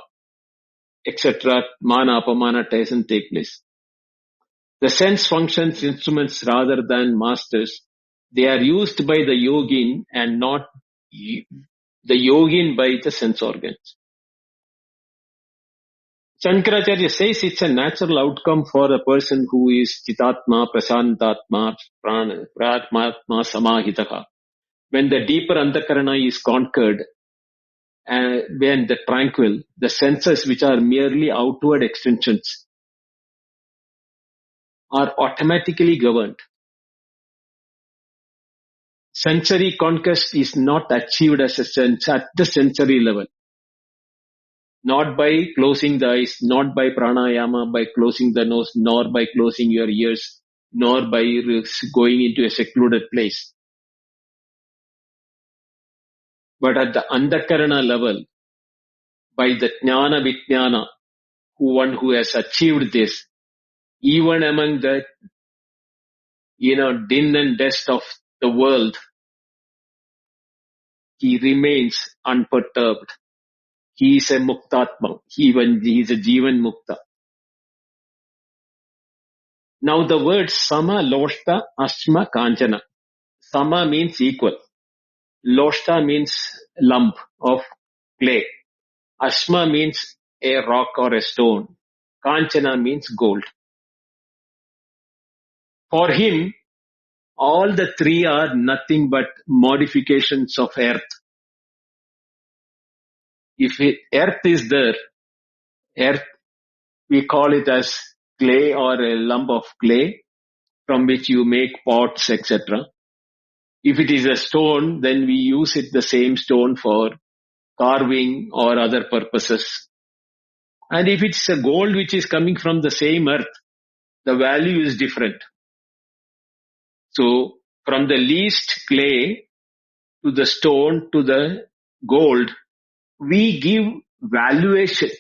Speaker 2: etc., mana, apamana doesn't take place. The sense functions instruments rather than masters. They are used by the yogin and not the yogin by the sense organs. Shankaracharya says it's a natural outcome for a person who is chitatma, prasantatma, pratmatma, samahitaha. When the deeper antakarana is conquered, when the tranquil, the senses which are merely outward extensions are automatically governed. Sensory conquest is not achieved as a sense at the sensory level. Not by closing the eyes, not by pranayama, by closing the nose, nor by closing your ears, nor by going into a secluded place. But at the andakarana level, by the jnana vijnana, one who has achieved this, even among the din and dust of the world, he remains unperturbed. He is a muktatma. He is a jivan mukta. Now the word sama, loshta, ashma, kanchana. Sama means equal. Loshta means lump of clay. Ashma means a rock or a stone. Kanchana means gold. For him, all the three are nothing but modifications of earth. If earth is there, earth, we call it as clay or a lump of clay from which you make pots, etc. If it is a stone, then we use it the same stone for carving or other purposes. And if it's a gold which is coming from the same earth, the value is different. So from the least clay to the stone to the gold, we give valuation.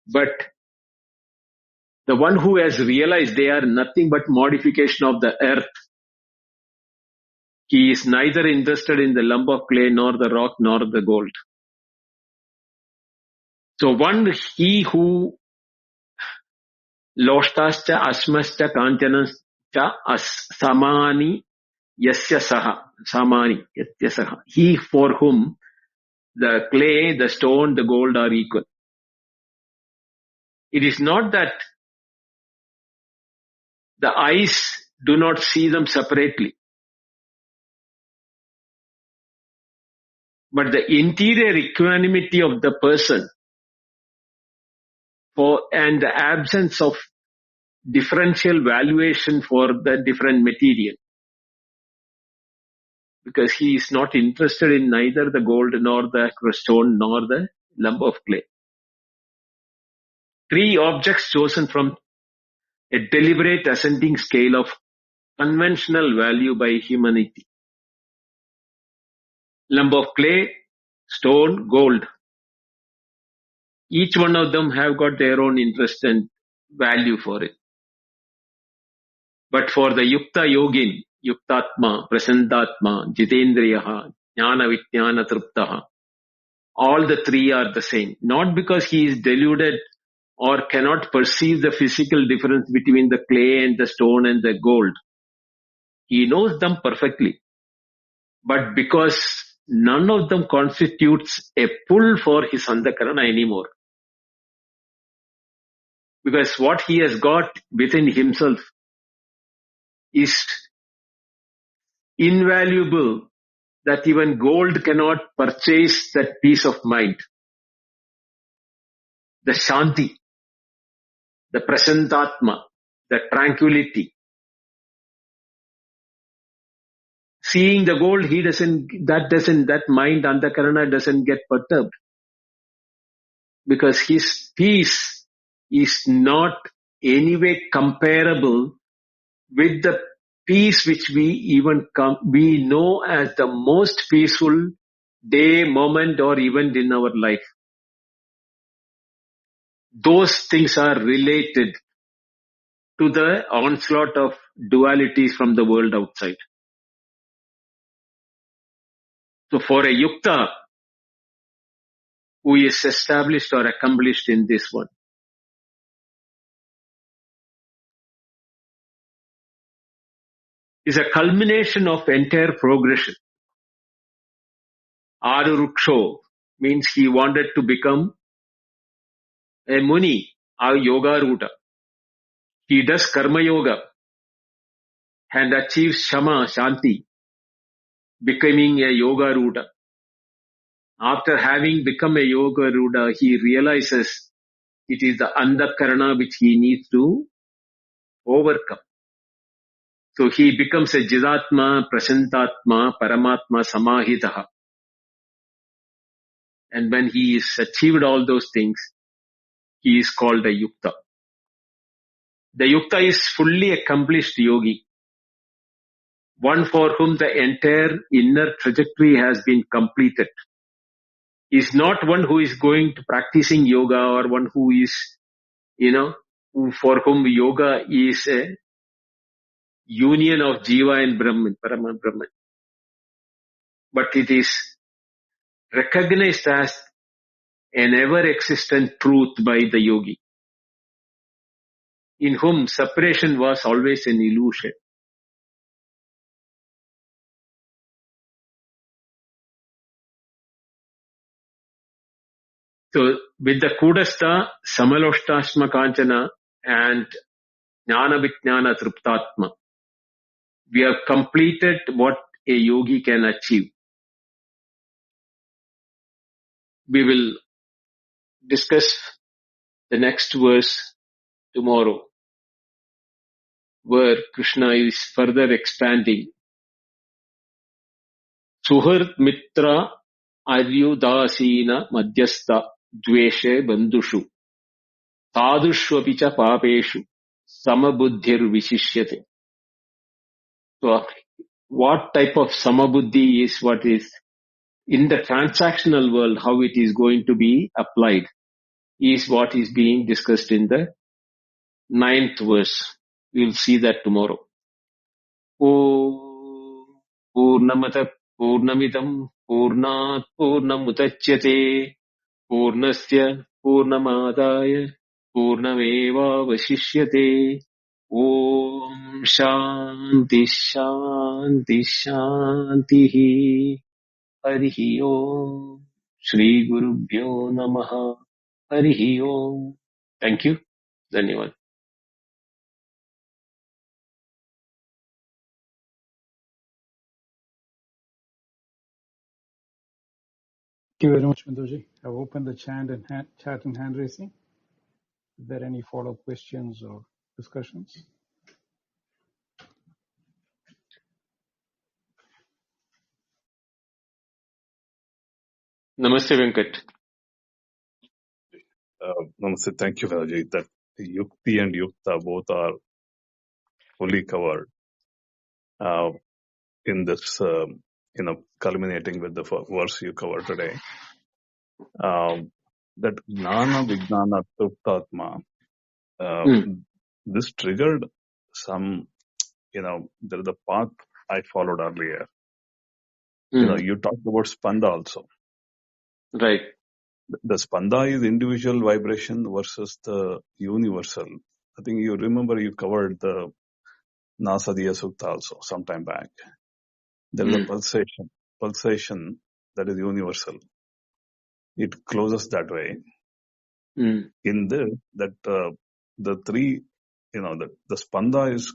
Speaker 2: But the one who has realized they are nothing but modification of the earth, he is neither interested in the lump of clay nor the rock nor the gold. So he who loshtascha asmascha kanchanascha samani yasya saha, samani yasya saha, he for whom the clay, the stone, the gold are equal. It is not that the eyes do not see them separately, but the interior equanimity of the person and the absence of differential valuation for the different material, because he is not interested in neither the gold nor the stone nor the lump of clay. 3 objects chosen from a deliberate ascending scale of conventional value by humanity. Lump of clay, stone, gold. Each one of them have got their own interest and value for it. But for the Yukta Yogin, Yuktatma, Prasantatma, Jitendriyaha, Jnana Vijnana Triptaha, all the 3 are the same. Not because he is deluded or cannot perceive the physical difference between the clay and the stone and the gold. He knows them perfectly. But because none of them constitutes a pull for his Antakarana anymore. Because what he has got within himself is invaluable, that even gold cannot purchase that peace of mind. The Shanti, the Prasantatma, the tranquility. Seeing the gold, that mind, Antakarana doesn't get perturbed. Because his peace is not anyway comparable with the peace which we know as the most peaceful day, moment or event in our life. Those things are related to the onslaught of dualities from the world outside. So for a yukta who is established or accomplished in this one, is a culmination of entire progression. Aruruksho means he wanted to become a muni, a yoga ruta. He does karma yoga and achieves shama, shanti, becoming a yoga ruta. After having become a yoga ruta, he realizes it is the andakarana which he needs to overcome. So he becomes a jidatma, prasantatma, paramatma, samahitaha. And when he has achieved all those things, he is called a yukta. The yukta is fully accomplished yogi, one for whom the entire inner trajectory has been completed. He is not one who is going to practicing yoga, or one who is, for whom yoga is a union of Jiva and Brahman, Paraman Brahman. But it is recognized as an ever-existent truth by the yogi, in whom separation was always an illusion. So with the Kudastha, Samaloshtasma Kanchana and Jnana Vijnana Triptatma, we have completed what a yogi can achieve. We will discuss the next verse tomorrow, where Krishna is further expanding Suhrt mitra aryudasina madhyastha dveshe bandushu tadushvapi cha papeshu samabuddhir vishishyate. So, what type of samabuddhi is what is in the transactional world, how it is going to be applied is what is being discussed in the 9th verse. We will see that tomorrow. Om Purnamata Purnamidam Purnat Purnamudachyate Purnasya Purnamadaya Purnameva Vashishyate. Om Shanti Shanti Shanti. Harihi Om. Shri Gurubhyo Namaha. Harihi Om. Thank you. Dhanyavad.
Speaker 1: Thank you very much, Binduji. I've opened the chat and hand raising. Is there any follow-up questions or discussions?
Speaker 2: Namaste Venkat.
Speaker 3: Namaste. Thank you, Raji. That Yukti and Yukta both are fully covered in this, culminating with the verse you covered today. That Gnana Vijnana Truptatma, this triggered some, there is a path I followed earlier. You talked about Spanda also.
Speaker 2: Right.
Speaker 3: The Spanda is individual vibration versus the universal. I think you remember you covered the Nasadiya Sukta also sometime back. There is a pulsation that is universal. It closes that way. In this, that the three, the Spanda is,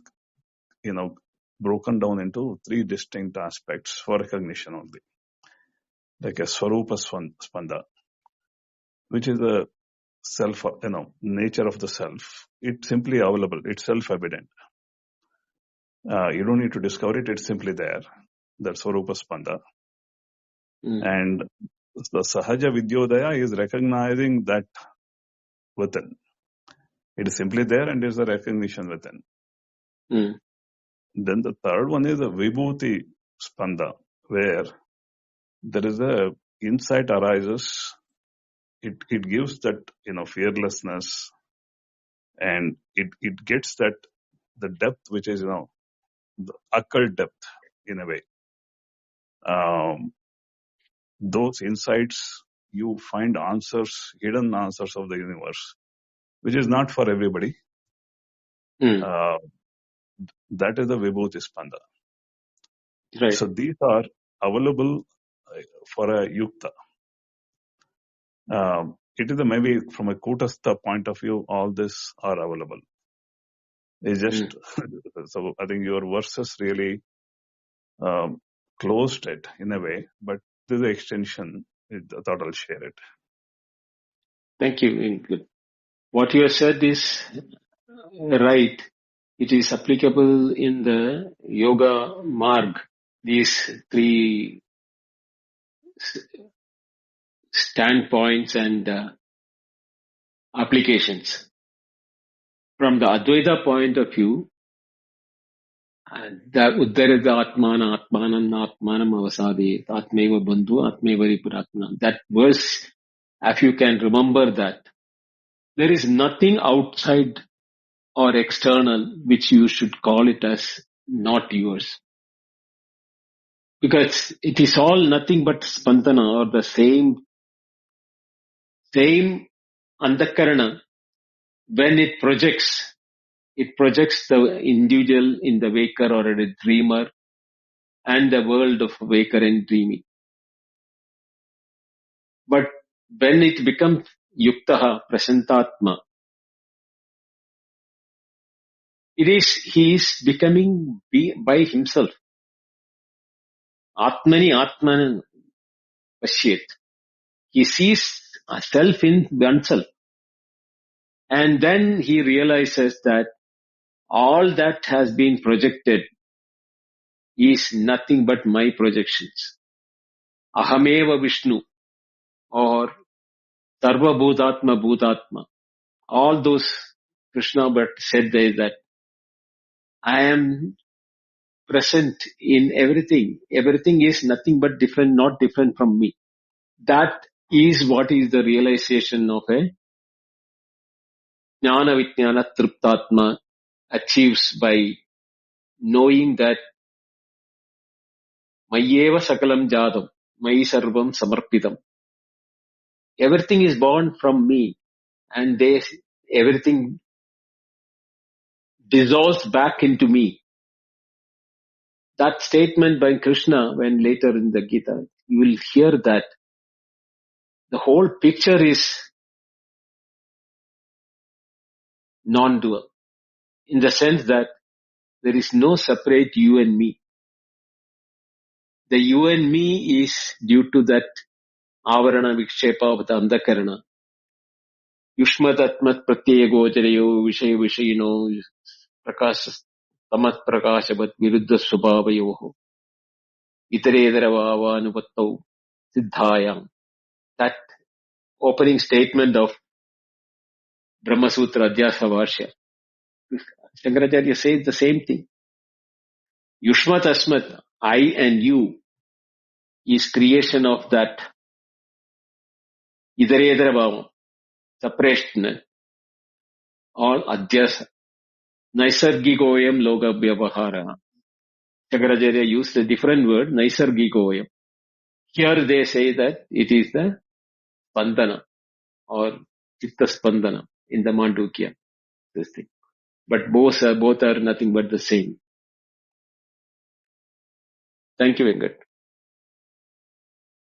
Speaker 3: broken down into three distinct aspects for recognition only. Like a Swarupa Spanda, which is a self, nature of the self. It's simply available. It's self-evident. You don't need to discover it. It's simply there. That's Swarupa Spanda. And the Sahaja Vidyodaya is recognizing that within. It is simply there and is a recognition within. Then the third one is a Vibhuti Spanda, where there is a insight arises. It gives that, fearlessness, and it gets that the depth, which is, the occult depth in a way. Those insights, you find answers, hidden answers of the universe, which is not for everybody. That is the Vibhuti Spanda.
Speaker 2: Right.
Speaker 3: So these are available for a Yukta. It is maybe from a Kutastha point of view, all this are available. It's just, so I think your verses really closed it in a way, but to the extension, I thought I'll share it.
Speaker 2: Thank you. What you have said is right. It is applicable in the Yoga Marg, these three standpoints and applications. From the Advaita point of view, that Uddarada Atmana Atmanan Atmanam Avasade Atmeva Bandhu Atmeva Ripuratma. That verse, if you can remember that, there is nothing outside or external which you should call it as not yours. Because it is all nothing but spandana, or the same andakarana. When it projects the individual in the waker or a dreamer and the world of waker and dreaming. But when it becomes yuktaha, prasantatma, he is becoming by himself. Atmani Atmanan Pashyet. He sees self in oneself. And then he realizes that all that has been projected is nothing but my projections. Ahameva Vishnu, or Sarva Bhutatma Bhutatma. All those Krishna but said there that I am present in everything. Everything is nothing but different, not different from me. That is what is the realization of a Jnana Vijnana Triptatma achieves by knowing that Mayeva Sakalam Jadam, Mayi Sarvam Samarpitam. Everything is born from me, and everything dissolves back into me. That statement by Krishna, when later in the Gita, you will hear that the whole picture is non-dual, in the sense that there is no separate you and me. The you and me is due to that avarana vikshepa of the andakarana. Yushmatatmat pratyaya gojarayo vishay vishayino prakasha tamat prakashavat viruddha swabhavayoho itaredara vanupattau siddhayam. That opening statement of Brahma Sutra Adhyasa Varsha, Shankaracharya says the same thing. Yushmat Asmat, I and you, is creation of that Idaredara Bhava, separation, or Adhyasa. Naisargikoyam Loga Vyavahara. Shankaracharya used a different word, Naisargikoyam. Here they say that it is the Spandana or Chitta Spandana in the Mandukya. This thing. But both are nothing but the same. Thank you, Venkat.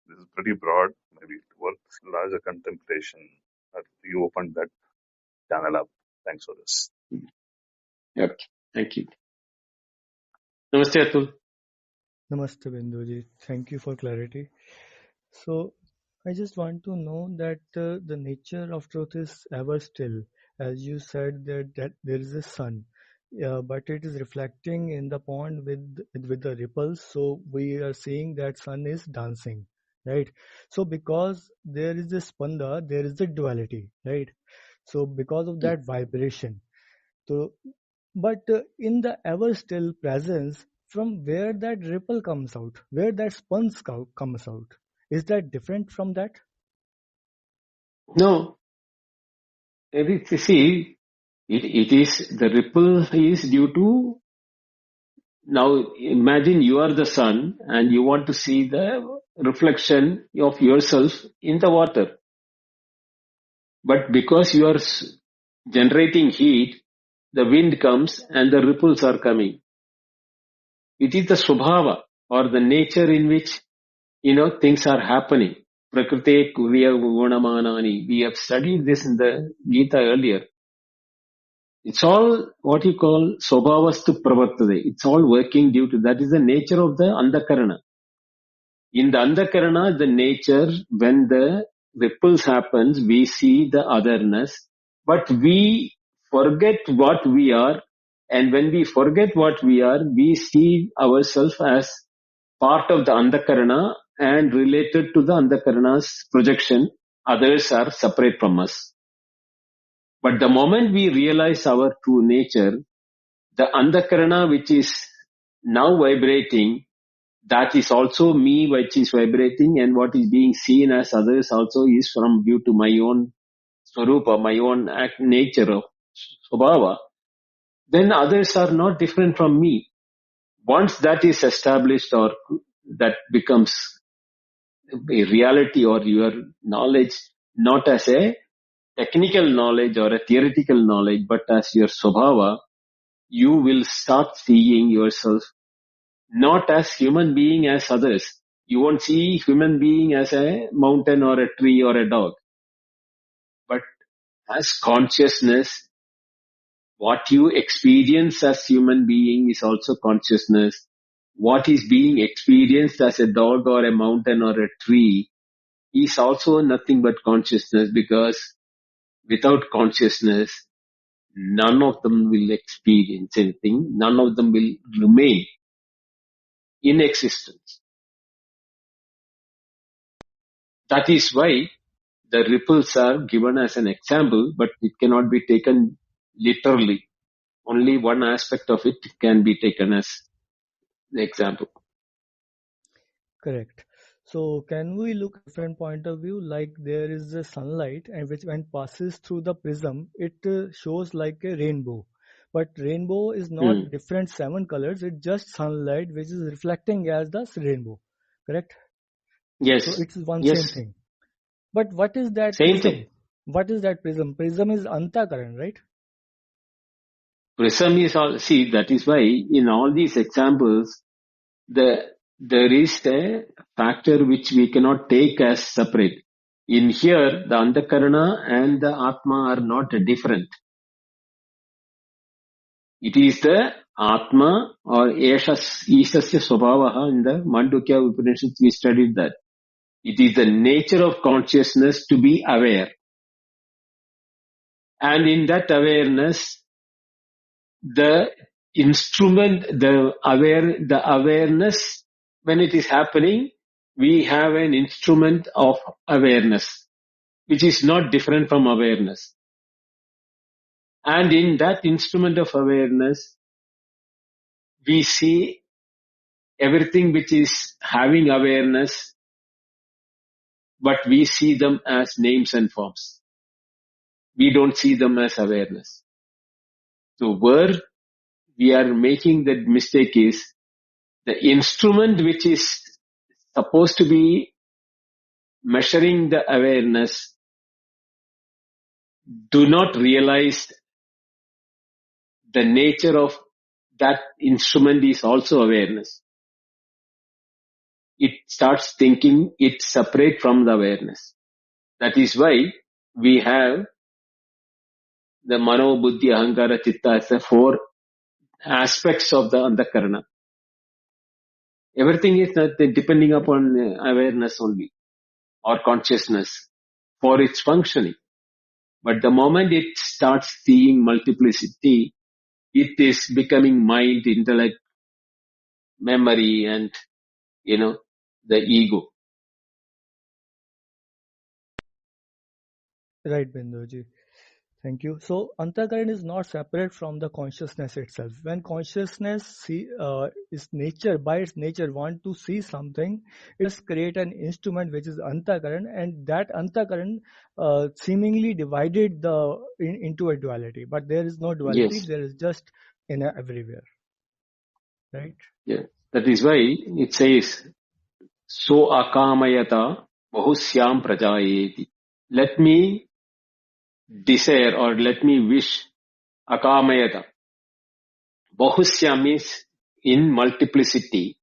Speaker 3: This is pretty broad, maybe worth larger contemplation. You opened that channel up. Thanks for this.
Speaker 2: Okay. Thank you. Namaste, Atul.
Speaker 4: Namaste, Binduji. Thank you for clarity. So, I just want to know that the nature of truth is ever still. As you said that there is a sun, but it is reflecting in the pond with the ripples. So we are seeing that sun is dancing, right? So because there is a spanda, there is a duality, right? So because of that vibration, so but in the ever still presence, from where that ripple comes out, where that sponge comes out, is that different from that?
Speaker 2: No, see, it is, the ripple is due to, now imagine you are the sun and you want to see the reflection of yourself in the water. But because you are generating heat, the wind comes and the ripples are coming. It is the swabhava, or the nature in which, things are happening. Prakrite kuriya gunamanani. We have studied this in the Gita earlier. It's all what you call swabhavastu pravartate. It's all working due to, that is the nature of the andakarana. In the andakarana, the nature, when the ripples happens, we see the otherness, but we forget what we are, and when we forget what we are, we see ourselves as part of the andakarana and related to the andakarana's projection. Others are separate from us. But the moment we realize our true nature, the andakarana which is now vibrating, that is also me which is vibrating, and what is being seen as others also is from due to my own swarupa, my own nature of swabhava. Then others are not different from me. Once that is established, or that becomes a reality, or your knowledge, not as a technical knowledge or a theoretical knowledge, but as your swabhava, you will start seeing yourself not as human being as others. You won't see human being as a mountain or a tree or a dog, but as consciousness. What you experience as human being is also consciousness. What is being experienced as a dog or a mountain or a tree is also nothing but consciousness, because without consciousness, none of them will experience anything. None of them will remain in existence. That is why the ripples are given as an example, but it cannot be taken literally. Only one aspect of it can be taken as the example.
Speaker 4: Correct. So can we look at different point of view? Like there is the sunlight, and which when passes through the prism, it shows like a rainbow. But rainbow is
Speaker 2: Hmm.
Speaker 4: not different 7 colors. It's just sunlight which is reflecting as the rainbow. Correct. So
Speaker 2: Yes,
Speaker 4: it's one same
Speaker 2: yes,
Speaker 4: thing. But what is that
Speaker 2: same thing.
Speaker 4: prism? What is that prism? Prism is antakaran, right?
Speaker 2: Prism is all, see, that is why in all these examples, there is a factor which we cannot take as separate. In here, the Antakarana and the Atma are not different. It is the Atma or Ishasya Swabhavaha in the Mandukya Upanishads, we studied that. It is the nature of consciousness to be aware. And in that awareness, the instrument, the awareness, when it is happening, we have an instrument of awareness, which is not different from awareness. And in that instrument of awareness, we see everything which is having awareness, but we see them as names and forms. We don't see them as awareness. So where we are making that mistake is the instrument which is supposed to be measuring the awareness do not realize the nature of that instrument is also awareness. It starts thinking it's separate from the awareness. That is why we have the Mano, Buddhi, Ahankara, Chitta as the 4 aspects of the Antakarana. Everything is depending upon awareness only or consciousness for its functioning. But the moment it starts seeing multiplicity, it is becoming mind, intellect, memory, and, the ego.
Speaker 4: Right, Binduji. Thank you. So antakaran is not separate from the consciousness itself. When consciousness is nature, by its nature, want to see something, it just create an instrument which is antakaran, and that antakaran seemingly divided into a duality. But there is no duality.
Speaker 2: Yes.
Speaker 4: There is just everywhere. Right.
Speaker 2: Yeah. That is why it says, so akamayata bahusyam prajayeti. Let me desire or let me wish akamayata. Bahusyam means in multiplicity.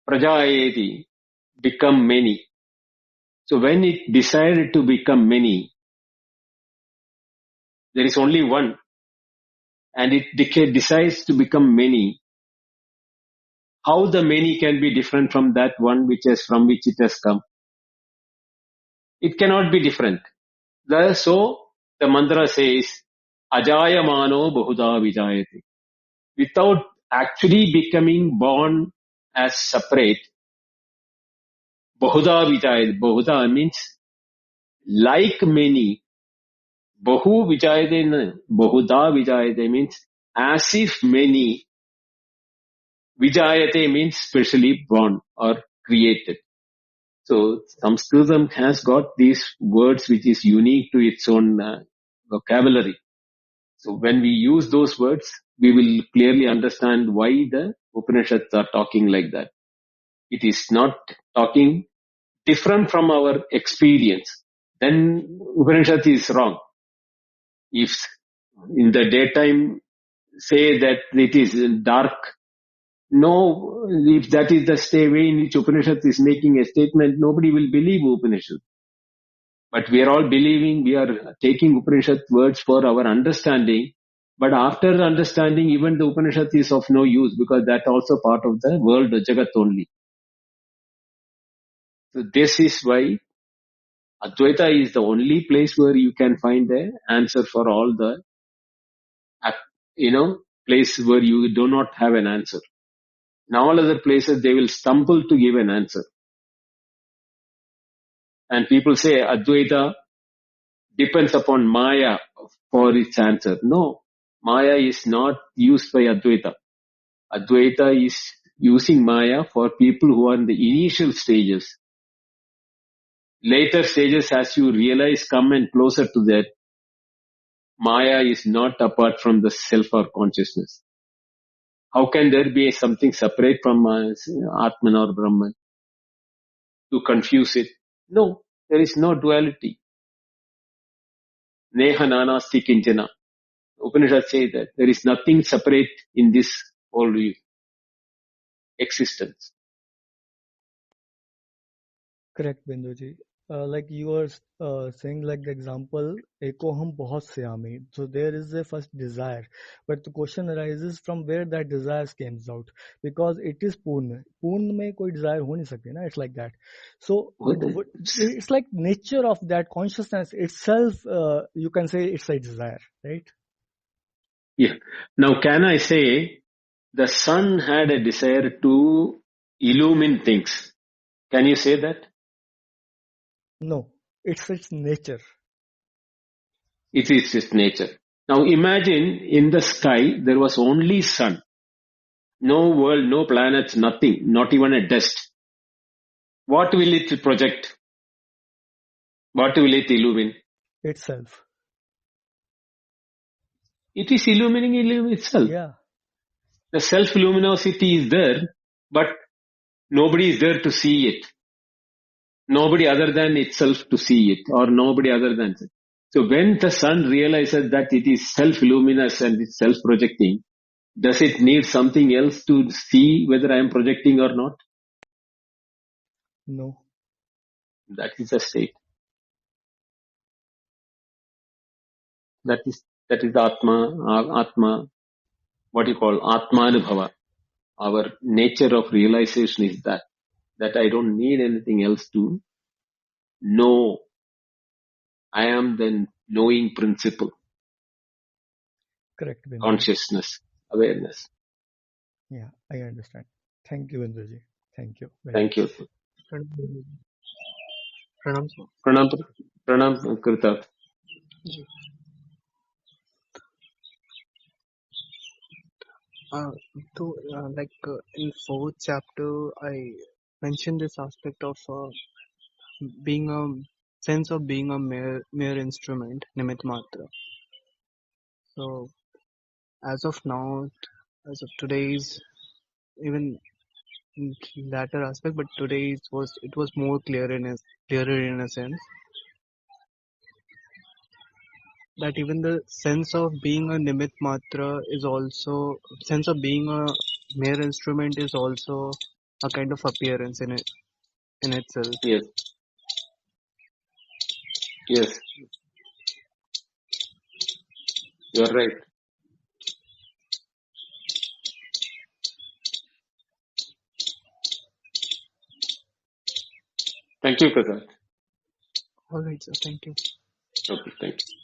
Speaker 2: Prajayeti, become many. So when it decided to become many, there is only one, and it decides to become many. How the many can be different from that one from which it has come? It cannot be different. So the mantra says, Ajayamano Bahuda Vijayate. Without actually becoming born as separate, Bahuda Vijayate. Bahuda means like many. Bahu Vijayate, Bahuda Vijayate means as if many. Vijayate means specially born or created. So Sanskritam has got these words which is unique to its own vocabulary. So when we use those words, we will clearly understand why the Upanishads are talking like that. It is not talking different from our experience. Then Upanishad is wrong. If in the daytime say that it is dark, no, if that is the way in which Upanishad is making a statement, nobody will believe Upanishad. But we are all believing, we are taking Upanishad words for our understanding. But after understanding, even the Upanishad is of no use because that's also part of the world, the Jagat only. So this is why Advaita is the only place where you can find the answer for all the, place where you do not have an answer. In all other places, they will stumble to give an answer. And people say Advaita depends upon Maya for its answer. No, Maya is not used by Advaita. Advaita is using Maya for people who are in the initial stages. Later stages, as you realize, come and closer to that, Maya is not apart from the self or consciousness. How can there be something separate from Atman or Brahman to confuse it? No, there is no duality. Neha nanasti kinchana. Upanishads say that there is nothing separate in this whole existence.
Speaker 4: Correct, Binduji. Like you were saying, like the example, ekoham bahut seyami. So there is a first desire, but the question arises from where that desire comes out, because it is purna. Purna mein koi desire ho nahi sakti, na? It's like that. So it's like nature of that consciousness itself. You can say it's a desire, right?
Speaker 2: Yeah. Now, can I say the sun had a desire to illumine things? Can you say that?
Speaker 4: No, it's its nature.
Speaker 2: It is its nature. Now imagine in the sky there was only sun. No world, no planets, nothing, not even a dust. What will it project? What will it illumine?
Speaker 4: Itself.
Speaker 2: It is illumining itself.
Speaker 4: Yeah.
Speaker 2: The self-luminosity is there, but nobody is there to see it. Nobody other than itself to see it, or nobody other than it. So when the sun realizes that it is self-luminous and it's self-projecting, does it need something else to see whether I am projecting or not?
Speaker 4: No.
Speaker 2: That is the state. That is the Atma, what you call Atmanubhava. Our nature of realization is that I don't need anything else to know. I am the knowing principle.
Speaker 4: Correct, Bindu.
Speaker 2: Consciousness, awareness.
Speaker 4: Yeah, I understand. Thank you, Binduji. Thank you.
Speaker 2: Thank you.
Speaker 5: Pranam, sir.
Speaker 2: Pranam Krita.
Speaker 5: In fourth chapter, I mentioned this aspect of being a sense of being a mere instrument, nimit matra. So, as of now, as of today's, even in latter aspect, but today it was more clearer in a sense that even the sense of being a nimit matra is also sense of being a mere instrument is also a kind of appearance in itself.
Speaker 2: Yes. Yes. You are right. Thank you, Prasad.
Speaker 5: All right, sir. Thank you.
Speaker 2: Okay, thank you.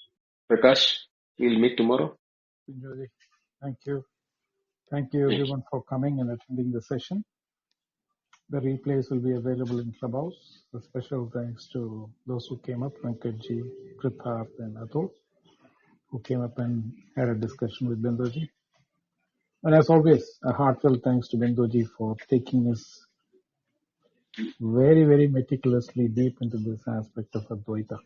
Speaker 2: Prakash, we'll meet tomorrow.
Speaker 1: Thank you. Thank you everyone for coming and attending the session. The replays will be available in Clubhouse. A special thanks to those who came up, Venkatji, Kritharth and Atul, who came up and had a discussion with Binduji. And as always, a heartfelt thanks to Binduji for taking us very, very meticulously deep into this aspect of Advaita.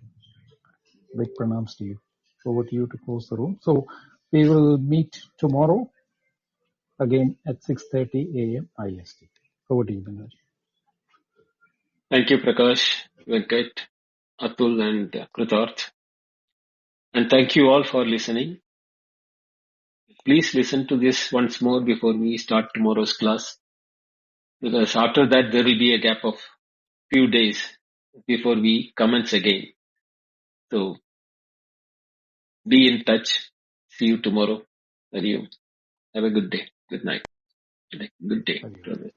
Speaker 1: Big pranams to you. Over to you to close the room. So we will meet tomorrow again at 6:30 a.m. IST. Over to you, Binduji.
Speaker 2: Thank you, Prakash, Venkat, Atul and Kritharth. And thank you all for listening. Please listen to this once more before we start tomorrow's class, because after that there will be a gap of few days before we commence again. So be in touch. See you tomorrow. Have a good day. Good night. Good day.
Speaker 1: Have a good day.